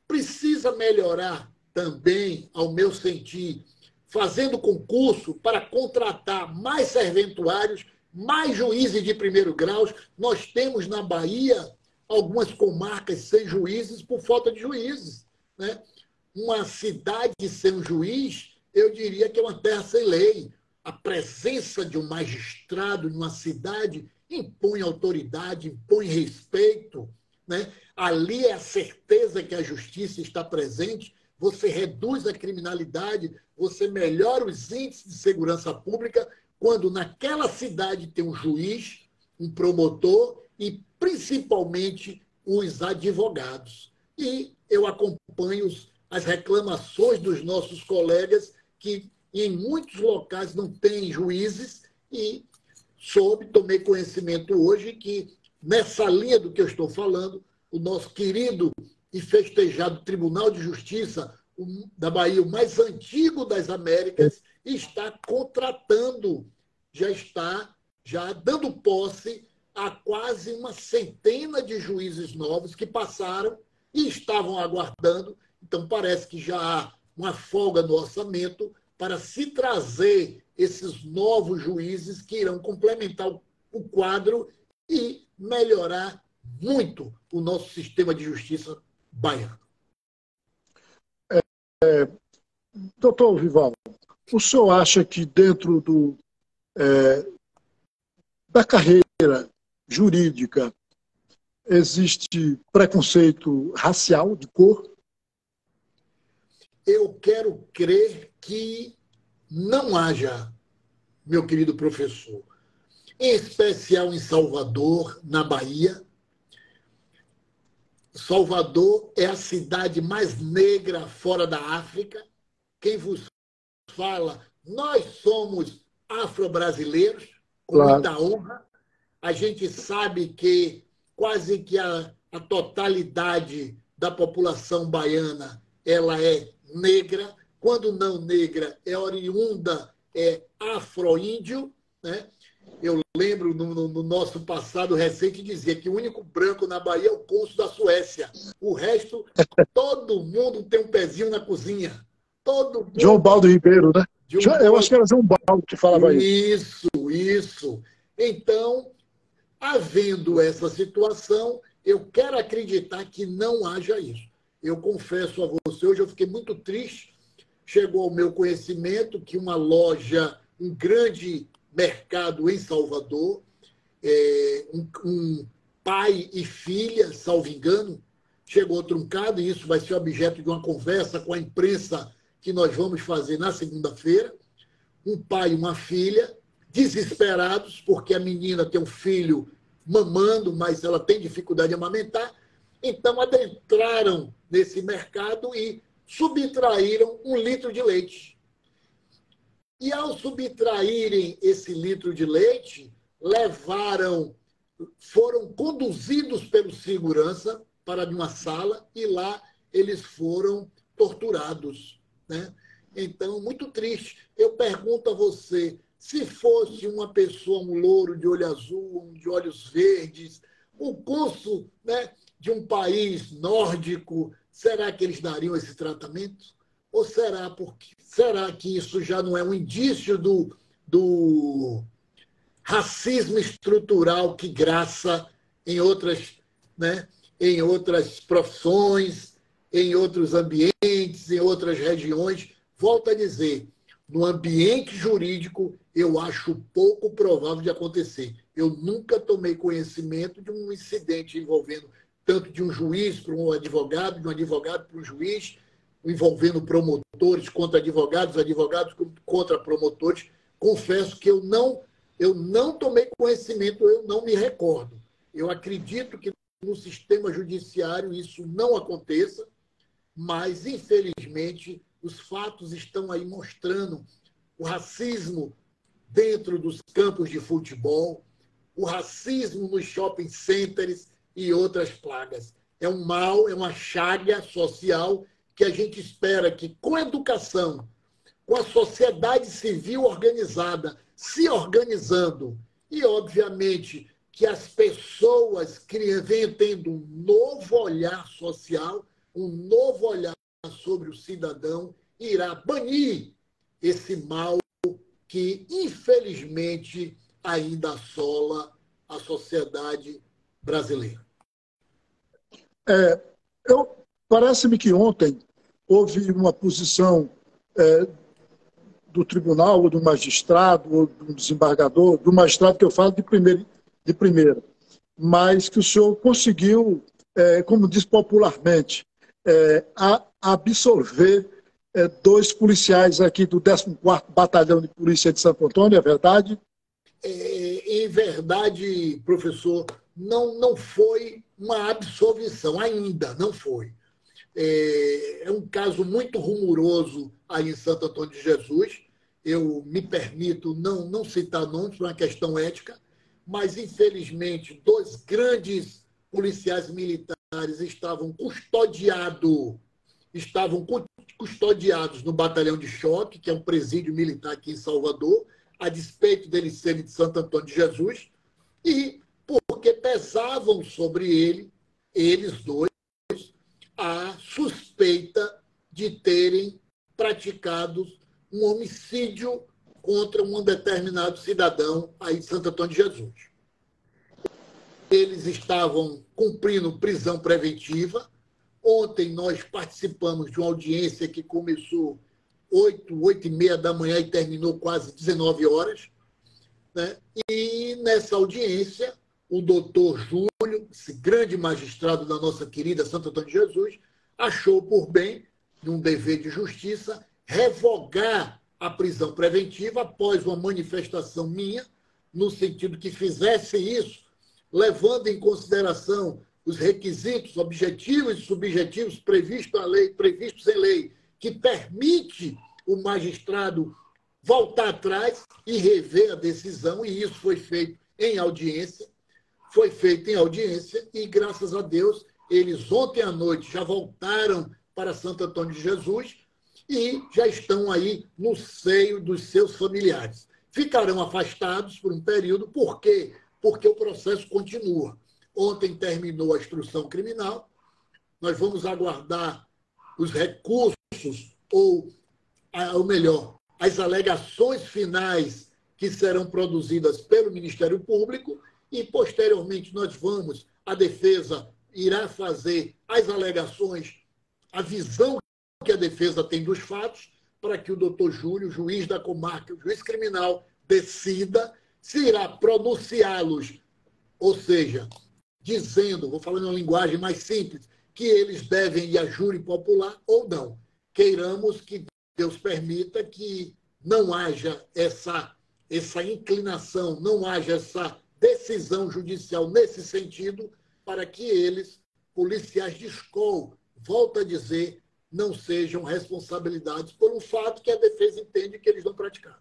precisa melhorar também, ao meu sentir, fazendo concurso para contratar mais serventuários, mais juízes de primeiro grau. Nós temos na Bahia algumas comarcas sem juízes por falta de juízes, né? Uma cidade sem um juiz, eu diria que é uma terra sem lei. A presença de um magistrado numa cidade impõe autoridade, impõe respeito, né? Ali é a certeza que a justiça está presente, você reduz a criminalidade, você melhora os índices de segurança pública quando naquela cidade tem um juiz, um promotor e, principalmente, os advogados. E eu acompanho as reclamações dos nossos colegas que, em muitos locais, não têm juízes e tomei conhecimento hoje que, nessa linha do que eu estou falando, o nosso querido e festejado Tribunal de Justiça da Bahia, o mais antigo das Américas, está contratando, já dando posse a quase uma centena de juízes novos que passaram e estavam aguardando. Então, parece que já há uma folga no orçamento para se trazer esses novos juízes que irão complementar o quadro e melhorar muito o nosso sistema de justiça baiano. Doutor Vivaldo, o senhor acha que dentro da carreira jurídica existe preconceito racial, de cor? Eu quero crer que não haja, meu querido professor. Em especial em Salvador, na Bahia. Salvador é a cidade mais negra fora da África. Quem vos fala, nós somos afro-brasileiros, com muita honra. A gente sabe que quase que a totalidade da população baiana ela é negra. Quando não negra, é oriunda, é afro-índio, né? Eu lembro, no nosso passado recente, dizia que o único branco na Bahia é o cônsul da Suécia. O resto, todo mundo tem um pezinho na cozinha. Todo mundo... João Baldo Ribeiro, né? Eu acho que era João Baldo que falava isso. Isso. Então, havendo essa situação, eu quero acreditar que não haja isso. Eu confesso a você, hoje eu fiquei muito triste. Chegou ao meu conhecimento que uma loja, um grande mercado em Salvador, um pai e filha, salvo engano, chegou truncado, e isso vai ser objeto de uma conversa com a imprensa que nós vamos fazer na segunda-feira. Um pai e uma filha, desesperados, porque a menina tem um filho mamando, mas ela tem dificuldade de amamentar. Então, adentraram nesse mercado e subtraíram 1 litro de leite. E, ao subtraírem esse litro de leite, foram conduzidos pelo segurança para uma sala e lá eles foram torturados, né? Então, muito triste. Eu pergunto a você, se fosse uma pessoa, um louro de olho azul, um de olhos verdes, o cônsul, né, de um país nórdico, será que eles dariam esse tratamento? Ou será que isso já não é um indício do racismo estrutural que graça em outras, né, em outras profissões, em outros ambientes, em outras regiões? Volto a dizer, no ambiente jurídico, eu acho pouco provável de acontecer. Eu nunca tomei conhecimento de um incidente envolvendo tanto de um juiz para um advogado, de um advogado para um juiz, envolvendo promotores contra advogados, advogados contra promotores. Confesso que eu não tomei conhecimento, eu não me recordo. Eu acredito que no sistema judiciário isso não aconteça, mas, infelizmente, os fatos estão aí mostrando o racismo dentro dos campos de futebol, o racismo nos shopping centers e outras plagas. É um mal, é uma chaga social que a gente espera que, com a educação, com a sociedade civil organizada, se organizando, e, obviamente, que as pessoas venham tendo um novo olhar social, um novo olhar sobre o cidadão, irá banir esse mal que, infelizmente, ainda assola a sociedade brasileira. Parece-me que ontem houve uma posição do tribunal, ou do magistrado, ou do desembargador, do magistrado que eu falo de primeira, mas que o senhor conseguiu, como diz popularmente, absolver 2 policiais aqui do 14º Batalhão de Polícia de Santo Antônio, é verdade? Em verdade, professor, não foi uma absolvição, ainda não foi. É um caso muito rumoroso aí em Santo Antônio de Jesus. Eu me permito não citar nomes por uma questão ética, mas, infelizmente, 2 grandes policiais militares estavam custodiados no Batalhão de Choque, que é um presídio militar aqui em Salvador, a despeito deles serem de Santo Antônio de Jesus, e porque pesavam sobre eles 2, a suspeita de terem praticado um homicídio contra um determinado cidadão aí em Santo Antônio de Jesus. Eles estavam cumprindo prisão preventiva. Ontem nós participamos de uma audiência que começou 8h30 da manhã e terminou quase 19 horas. Né? E nessa audiência, o doutor Júlio, esse grande magistrado da nossa querida Santo Antônio de Jesus, achou por bem, num dever de justiça, revogar a prisão preventiva após uma manifestação minha, no sentido que fizesse isso, levando em consideração os requisitos objetivos e subjetivos previstos em lei, que permite o magistrado voltar atrás e rever a decisão, e isso foi feito em audiência. E, graças a Deus, eles ontem à noite já voltaram para Santo Antônio de Jesus e já estão aí no seio dos seus familiares. Ficarão afastados por um período, por quê? Porque o processo continua. Ontem terminou a instrução criminal, nós vamos aguardar os recursos, ou melhor, as alegações finais que serão produzidas pelo Ministério Público, e, posteriormente, a defesa irá fazer as alegações, a visão que a defesa tem dos fatos, para que o doutor Júlio, juiz da comarca, o juiz criminal, decida se irá pronunciá-los, ou seja, dizendo, vou falar em uma linguagem mais simples, que eles devem ir a júri popular ou não. Queiramos que Deus permita que não haja essa inclinação, não haja essa decisão judicial nesse sentido, para que eles, policiais de escola, volto a dizer, não sejam responsabilizados por um fato que a defesa entende que eles não praticaram.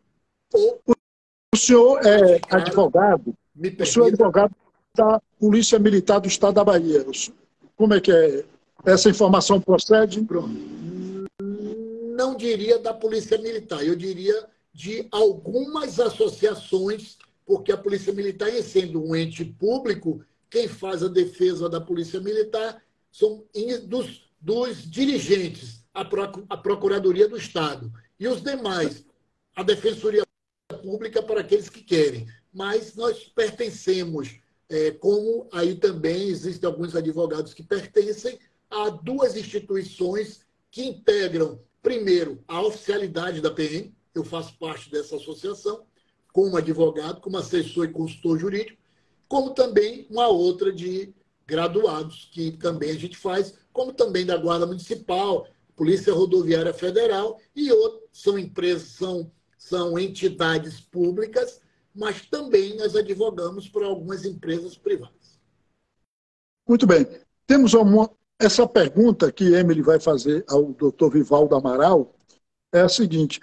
Ou o senhor é advogado, me o senhor é permita, advogado da Polícia Militar do Estado da Bahia. Como é que é? Essa informação procede? não diria da Polícia Militar, eu diria de algumas associações, porque a Polícia Militar, sendo um ente público, quem faz a defesa da Polícia Militar são dos dirigentes, a Procuradoria do Estado, e os demais, a Defensoria Pública para aqueles que querem. Mas nós pertencemos, como aí também existem alguns advogados que pertencem a duas instituições que integram, primeiro, a oficialidade da PM, eu faço parte dessa associação, como advogado, como assessor e consultor jurídico, como também uma outra de graduados, que também a gente faz, como também da Guarda Municipal, Polícia Rodoviária Federal, e outros são empresas, são entidades públicas, mas também nós advogamos para algumas empresas privadas. Muito bem. Temos essa pergunta que Emily vai fazer ao doutor Vivaldo Amaral, é a seguinte.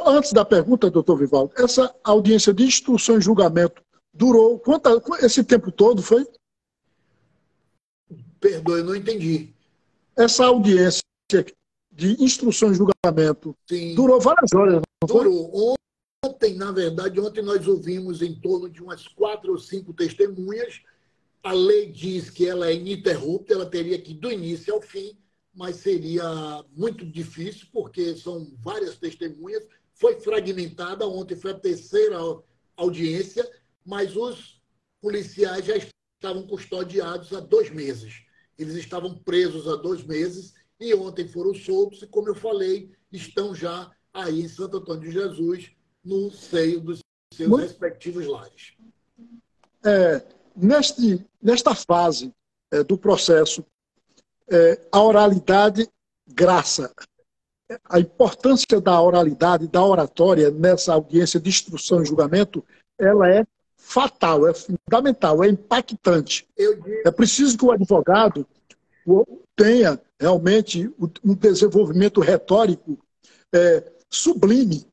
Antes da pergunta, doutor Vivaldo, essa audiência de instrução e julgamento durou esse tempo todo, foi? Perdoe, eu não entendi. Essa audiência de instrução e julgamento Sim, durou várias horas, não foi? durou. Ontem, na verdade, nós ouvimos em torno de umas 4 ou 5 testemunhas. A lei diz que ela é ininterrupta, ela teria que ir do início ao fim, mas seria muito difícil, porque são várias testemunhas. Foi fragmentada, ontem foi a terceira audiência, mas os policiais já estavam custodiados há 2 meses. Eles estavam presos há 2 meses e ontem foram soltos e, como eu falei, estão já aí em Santo Antônio de Jesus, no seio dos seus respectivos lares. Nesta fase do processo, a oralidade graça. A importância da oralidade, da oratória nessa audiência de instrução e julgamento, ela é fatal, é fundamental, é impactante. É preciso que o advogado tenha realmente um desenvolvimento retórico sublime,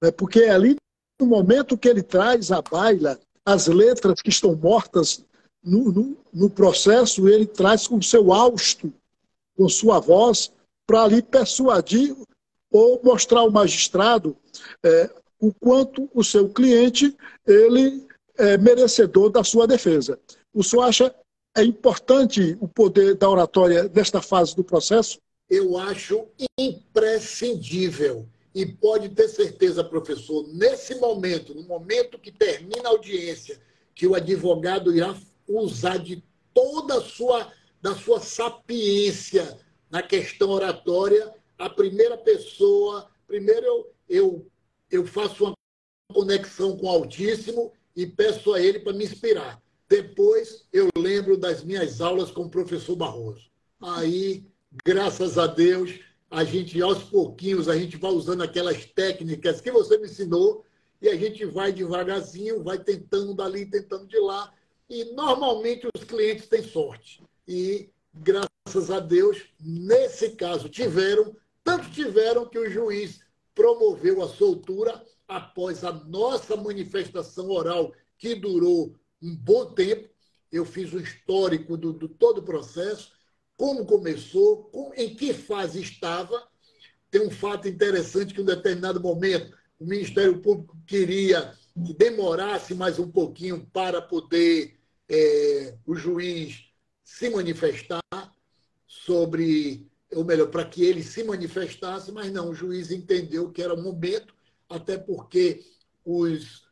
né? Porque é ali no momento que ele traz à baila as letras que estão mortas no processo, ele traz com seu hausto, com sua voz, para ali persuadir ou mostrar ao magistrado o quanto o seu cliente ele é merecedor da sua defesa. O senhor acha importante o poder da oratória nesta fase do processo? Eu acho imprescindível. E pode ter certeza, professor, nesse momento, no momento que termina a audiência, que o advogado irá usar de toda da sua sapiência na questão oratória, a primeira pessoa, primeiro eu faço uma conexão com o Altíssimo e peço a ele para me inspirar. Depois eu lembro das minhas aulas com o professor Barroso. Aí, graças a Deus, a gente, aos pouquinhos, a gente vai usando aquelas técnicas que você me ensinou e a gente vai devagarzinho, vai tentando dali, tentando de lá. E, normalmente, os clientes têm sorte. E, graças a Deus, nesse caso, tanto tiveram que o juiz promoveu a soltura após a nossa manifestação oral, que durou um bom tempo. Eu fiz o histórico do todo o processo, como começou, em que fase estava. Tem um fato interessante que, em um determinado momento, o Ministério Público queria que demorasse mais um pouquinho para poder o juiz se manifestar sobre, ou melhor, para que ele se manifestasse, mas não, o juiz entendeu que era o momento, até porque os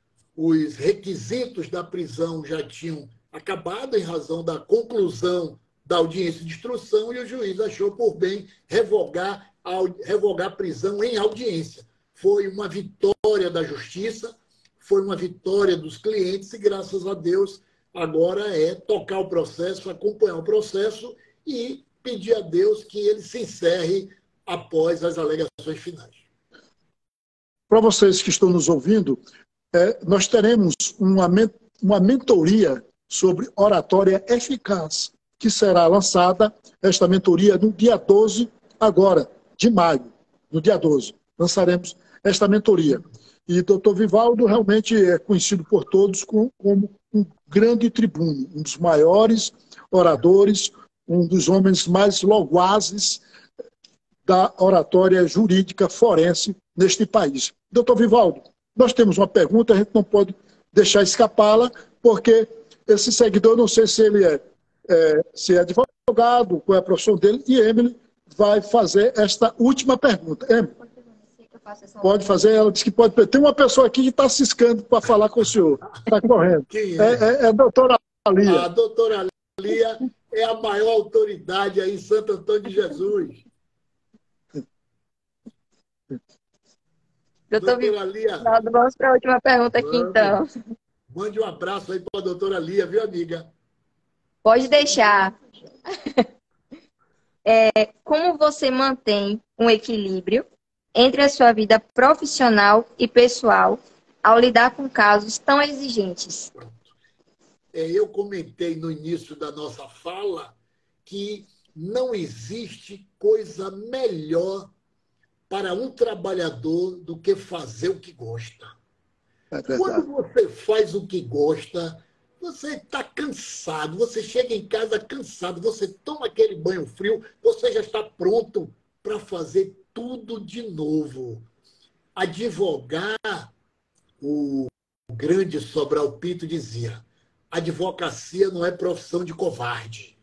requisitos da prisão já tinham acabado em razão da conclusão da audiência de instrução, e o juiz achou por bem revogar a prisão em audiência. Foi uma vitória da justiça, foi uma vitória dos clientes e, graças a Deus, agora é tocar o processo, acompanhar o processo e pedir a Deus que ele se encerre após as alegações finais. Para vocês que estão nos ouvindo, nós teremos uma mentoria sobre oratória eficaz, que será lançada, esta mentoria, no dia 12, agora, de maio, no dia 12. Lançaremos esta mentoria. E Dr. Vivaldo realmente é conhecido por todos como um grande tribuno, um dos maiores oradores, um dos homens mais loquazes da oratória jurídica forense neste país. Doutor Vivaldo, nós temos uma pergunta, a gente não pode deixar escapá-la, porque esse seguidor, não sei se ele se é advogado, qual é a profissão dele, e Emily vai fazer esta última pergunta. Emily, pode fazer, ela disse que pode. Tem uma pessoa aqui que está ciscando para falar com o senhor, está correndo. Quem é? É a doutora Lia. A doutora Lia é a maior autoridade aí em Santo Antônio de Jesus. Doutora Lia, vamos para a última pergunta aqui, então. Mande um abraço aí para a doutora Lia, viu, amiga? Pode deixar. Como você mantém um equilíbrio entre a sua vida profissional e pessoal ao lidar com casos tão exigentes? Eu comentei no início da nossa fala que não existe coisa melhor para um trabalhador do que fazer o que gosta. Quando você faz o que gosta, você está cansado, você chega em casa cansado, você toma aquele banho frio, você já está pronto para fazer tudo de novo. Advogar, o grande Sobral Pinto dizia, advocacia não é profissão de covarde.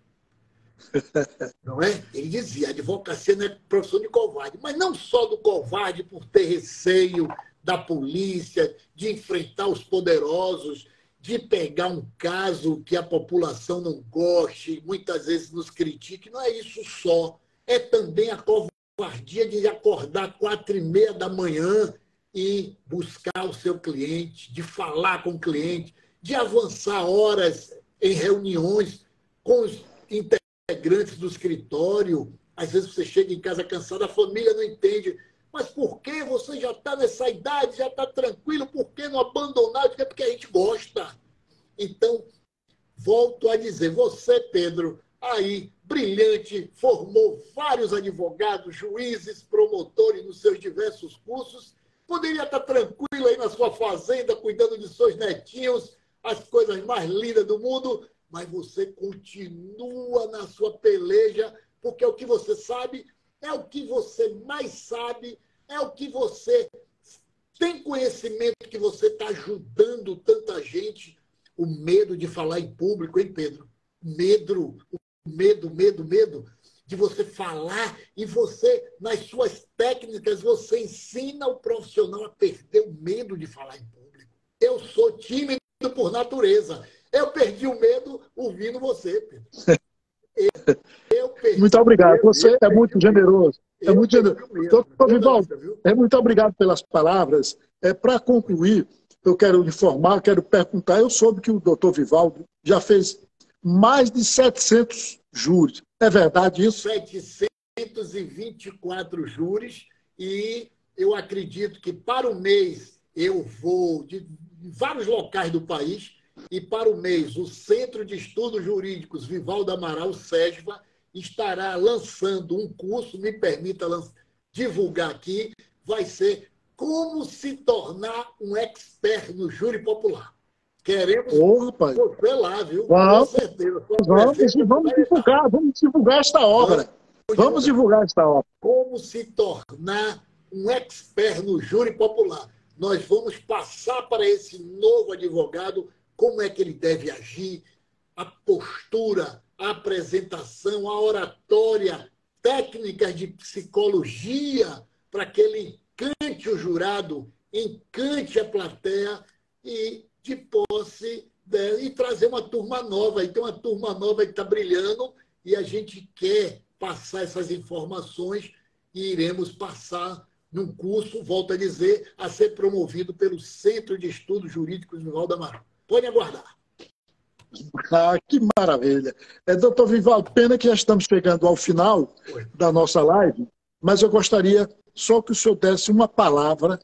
Não é? Ele dizia, advocacia não é profissão de covarde, mas não só do covarde por ter receio da polícia, de enfrentar os poderosos, de pegar um caso que a população não goste, muitas vezes nos critique. Não é isso só. É também a covardia de acordar 4h30 da manhã e buscar o seu cliente, de falar com o cliente, de avançar horas em reuniões com os integrantes do escritório. Às vezes você chega em casa cansado, a família não entende. Mas por que você já está nessa idade, já está tranquilo? Por que não abandonar? É porque a gente gosta. Então, volto a dizer, você, Pedro, aí, brilhante, formou vários advogados, juízes, promotores nos seus diversos cursos, poderia estar tranquilo aí na sua fazenda, cuidando de seus netinhos, as coisas mais lindas do mundo, mas você continua na sua peleja, porque o que você sabe é o que você mais sabe, é o que você tem conhecimento, que você está ajudando tanta gente. O medo de falar em público, hein, Pedro? Medo de você falar e você, nas suas técnicas, você ensina o profissional a perder o medo de falar em público. Eu sou tímido por natureza. Eu perdi o medo ouvindo você, Pedro. Muito obrigado. Você é muito generoso. É muito generoso. Doutor Vivaldo, muito obrigado pelas palavras. Para concluir, eu quero informar, quero perguntar. Eu soube que o doutor Vivaldo já fez mais de 700 júris. É verdade isso? 724 júris. E eu acredito que para o mês eu vou de vários locais do país. E para o mês, o Centro de Estudos Jurídicos Vivaldo Amaral, SESVA, estará lançando um curso, me permita divulgar aqui, vai ser Como se tornar um expert no júri popular. Queremos você lá, viu? Vamos, com certeza. Vamos divulgar esta obra. Vamos divulgar esta obra. Como se tornar um expert no júri popular. Nós vamos passar para esse novo advogado como é que ele deve agir, a postura, a apresentação, a oratória, técnicas de psicologia para que ele encante o jurado, encante a plateia e, de posse, e trazer uma turma nova. Então, uma turma nova que está brilhando e a gente quer passar essas informações e iremos passar num curso, volto a dizer, a ser promovido pelo Centro de Estudos Jurídicos Vivaldo Amaral. Pode aguardar. Ah, que maravilha. Doutor Vivaldo, pena que já estamos chegando ao final da nossa live, mas eu gostaria só que o senhor desse uma palavra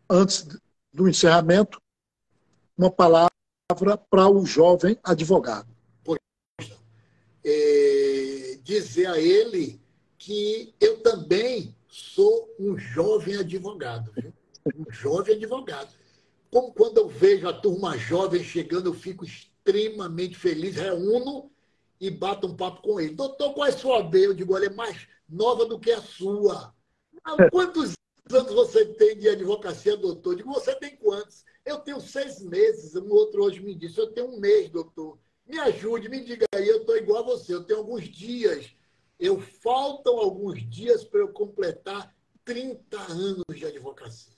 antes do encerramento, uma palavra para o jovem advogado. Dizer a ele que eu também sou um jovem advogado, viu? Um jovem advogado. Como quando eu vejo a turma jovem chegando, eu fico extremamente feliz, reúno e bato um papo com ele. Doutor, qual é a sua OAB? Eu digo, olha, é mais nova do que a sua. Quantos anos você tem de advocacia, doutor? Eu digo, você tem quantos? Eu tenho 6 meses. Um outro hoje me disse, eu tenho 1 mês, doutor. Me ajude, me diga aí, eu estou igual a você, eu tenho alguns dias. Faltam alguns dias para eu completar 30 anos de advocacia.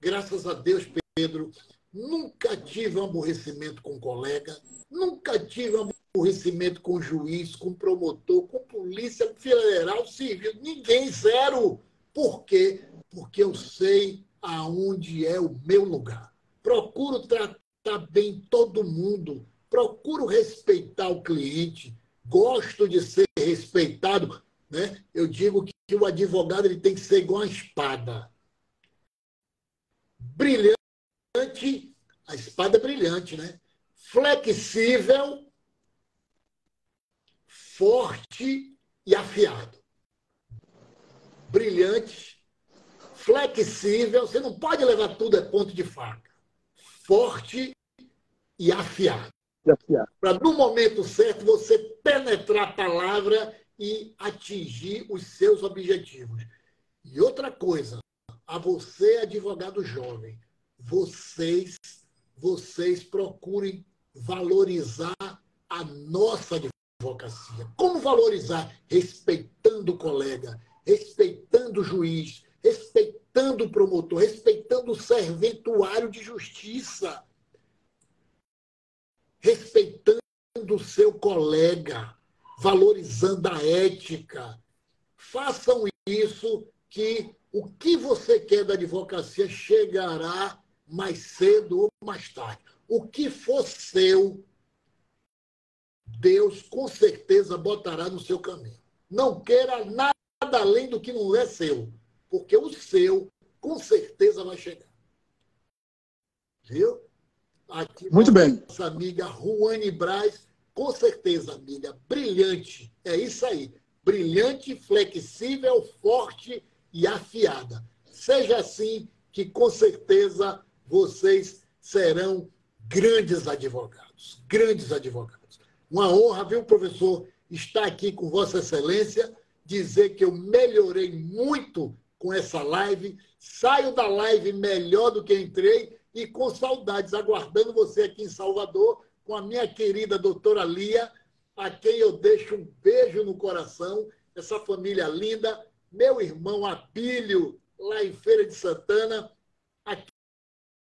Graças a Deus, Pedro, nunca tive um aborrecimento com colega, nunca tive um aborrecimento com juiz, com promotor, com polícia federal, civil, ninguém, zero. Por quê? Porque eu sei aonde é o meu lugar. Procuro tratar bem todo mundo, procuro respeitar o cliente, gosto de ser respeitado, né? Eu digo que o advogado ele tem que ser igual a espada. Brilhante, a espada é brilhante, né? Flexível, forte e afiado. Brilhante, flexível, você não pode levar tudo a ponto de faca. Forte e afiado. Para, no momento certo, você penetrar a palavra e atingir os seus objetivos. E outra coisa, a você, advogado jovem, vocês procurem valorizar a nossa advocacia. Como valorizar? Respeitando o colega, respeitando o juiz, respeitando o promotor, respeitando o serventuário de justiça, respeitando o seu colega, valorizando a ética. Façam isso que o que você quer da advocacia chegará mais cedo ou mais tarde. O que for seu, Deus com certeza botará no seu caminho. Não queira nada além do que não é seu, porque o seu com certeza vai chegar. Viu? Aqui, muito bem. Nossa amiga Ruane Braz, com certeza, amiga, brilhante. É isso aí. Brilhante, flexível, forte e afiada. Seja assim que, com certeza, vocês serão grandes advogados. Grandes advogados. Uma honra, viu, professor, estar aqui com Vossa Excelência, dizer que eu melhorei muito com essa live, saio da live melhor do que entrei e com saudades, aguardando você aqui em Salvador, com a minha querida doutora Lia, a quem eu deixo um beijo no coração, essa família linda, meu irmão Abílio, lá em Feira de Santana, a quem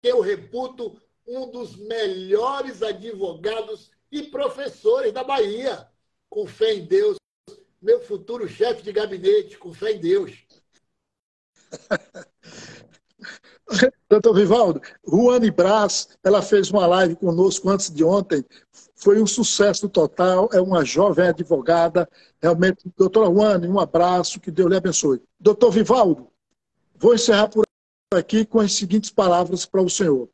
eu reputo um dos melhores advogados e professores da Bahia. Com fé em Deus, meu futuro chefe de gabinete, com fé em Deus. Doutor Vivaldo, Ruane Braz, ela fez uma live conosco antes de ontem, foi um sucesso total, é uma jovem advogada, realmente. Doutora Ruane, um abraço, que Deus lhe abençoe. Doutor Vivaldo, vou encerrar por aqui com as seguintes palavras para o senhor.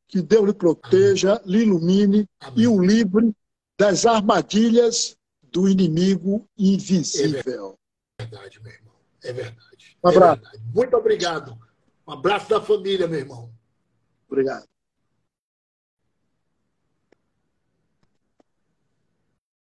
Que Deus lhe proteja, lhe ilumine e o livre das armadilhas do inimigo invisível. É verdade, meu irmão. É verdade. Um abraço. É verdade. Muito obrigado. Um abraço da família, meu irmão. Obrigado.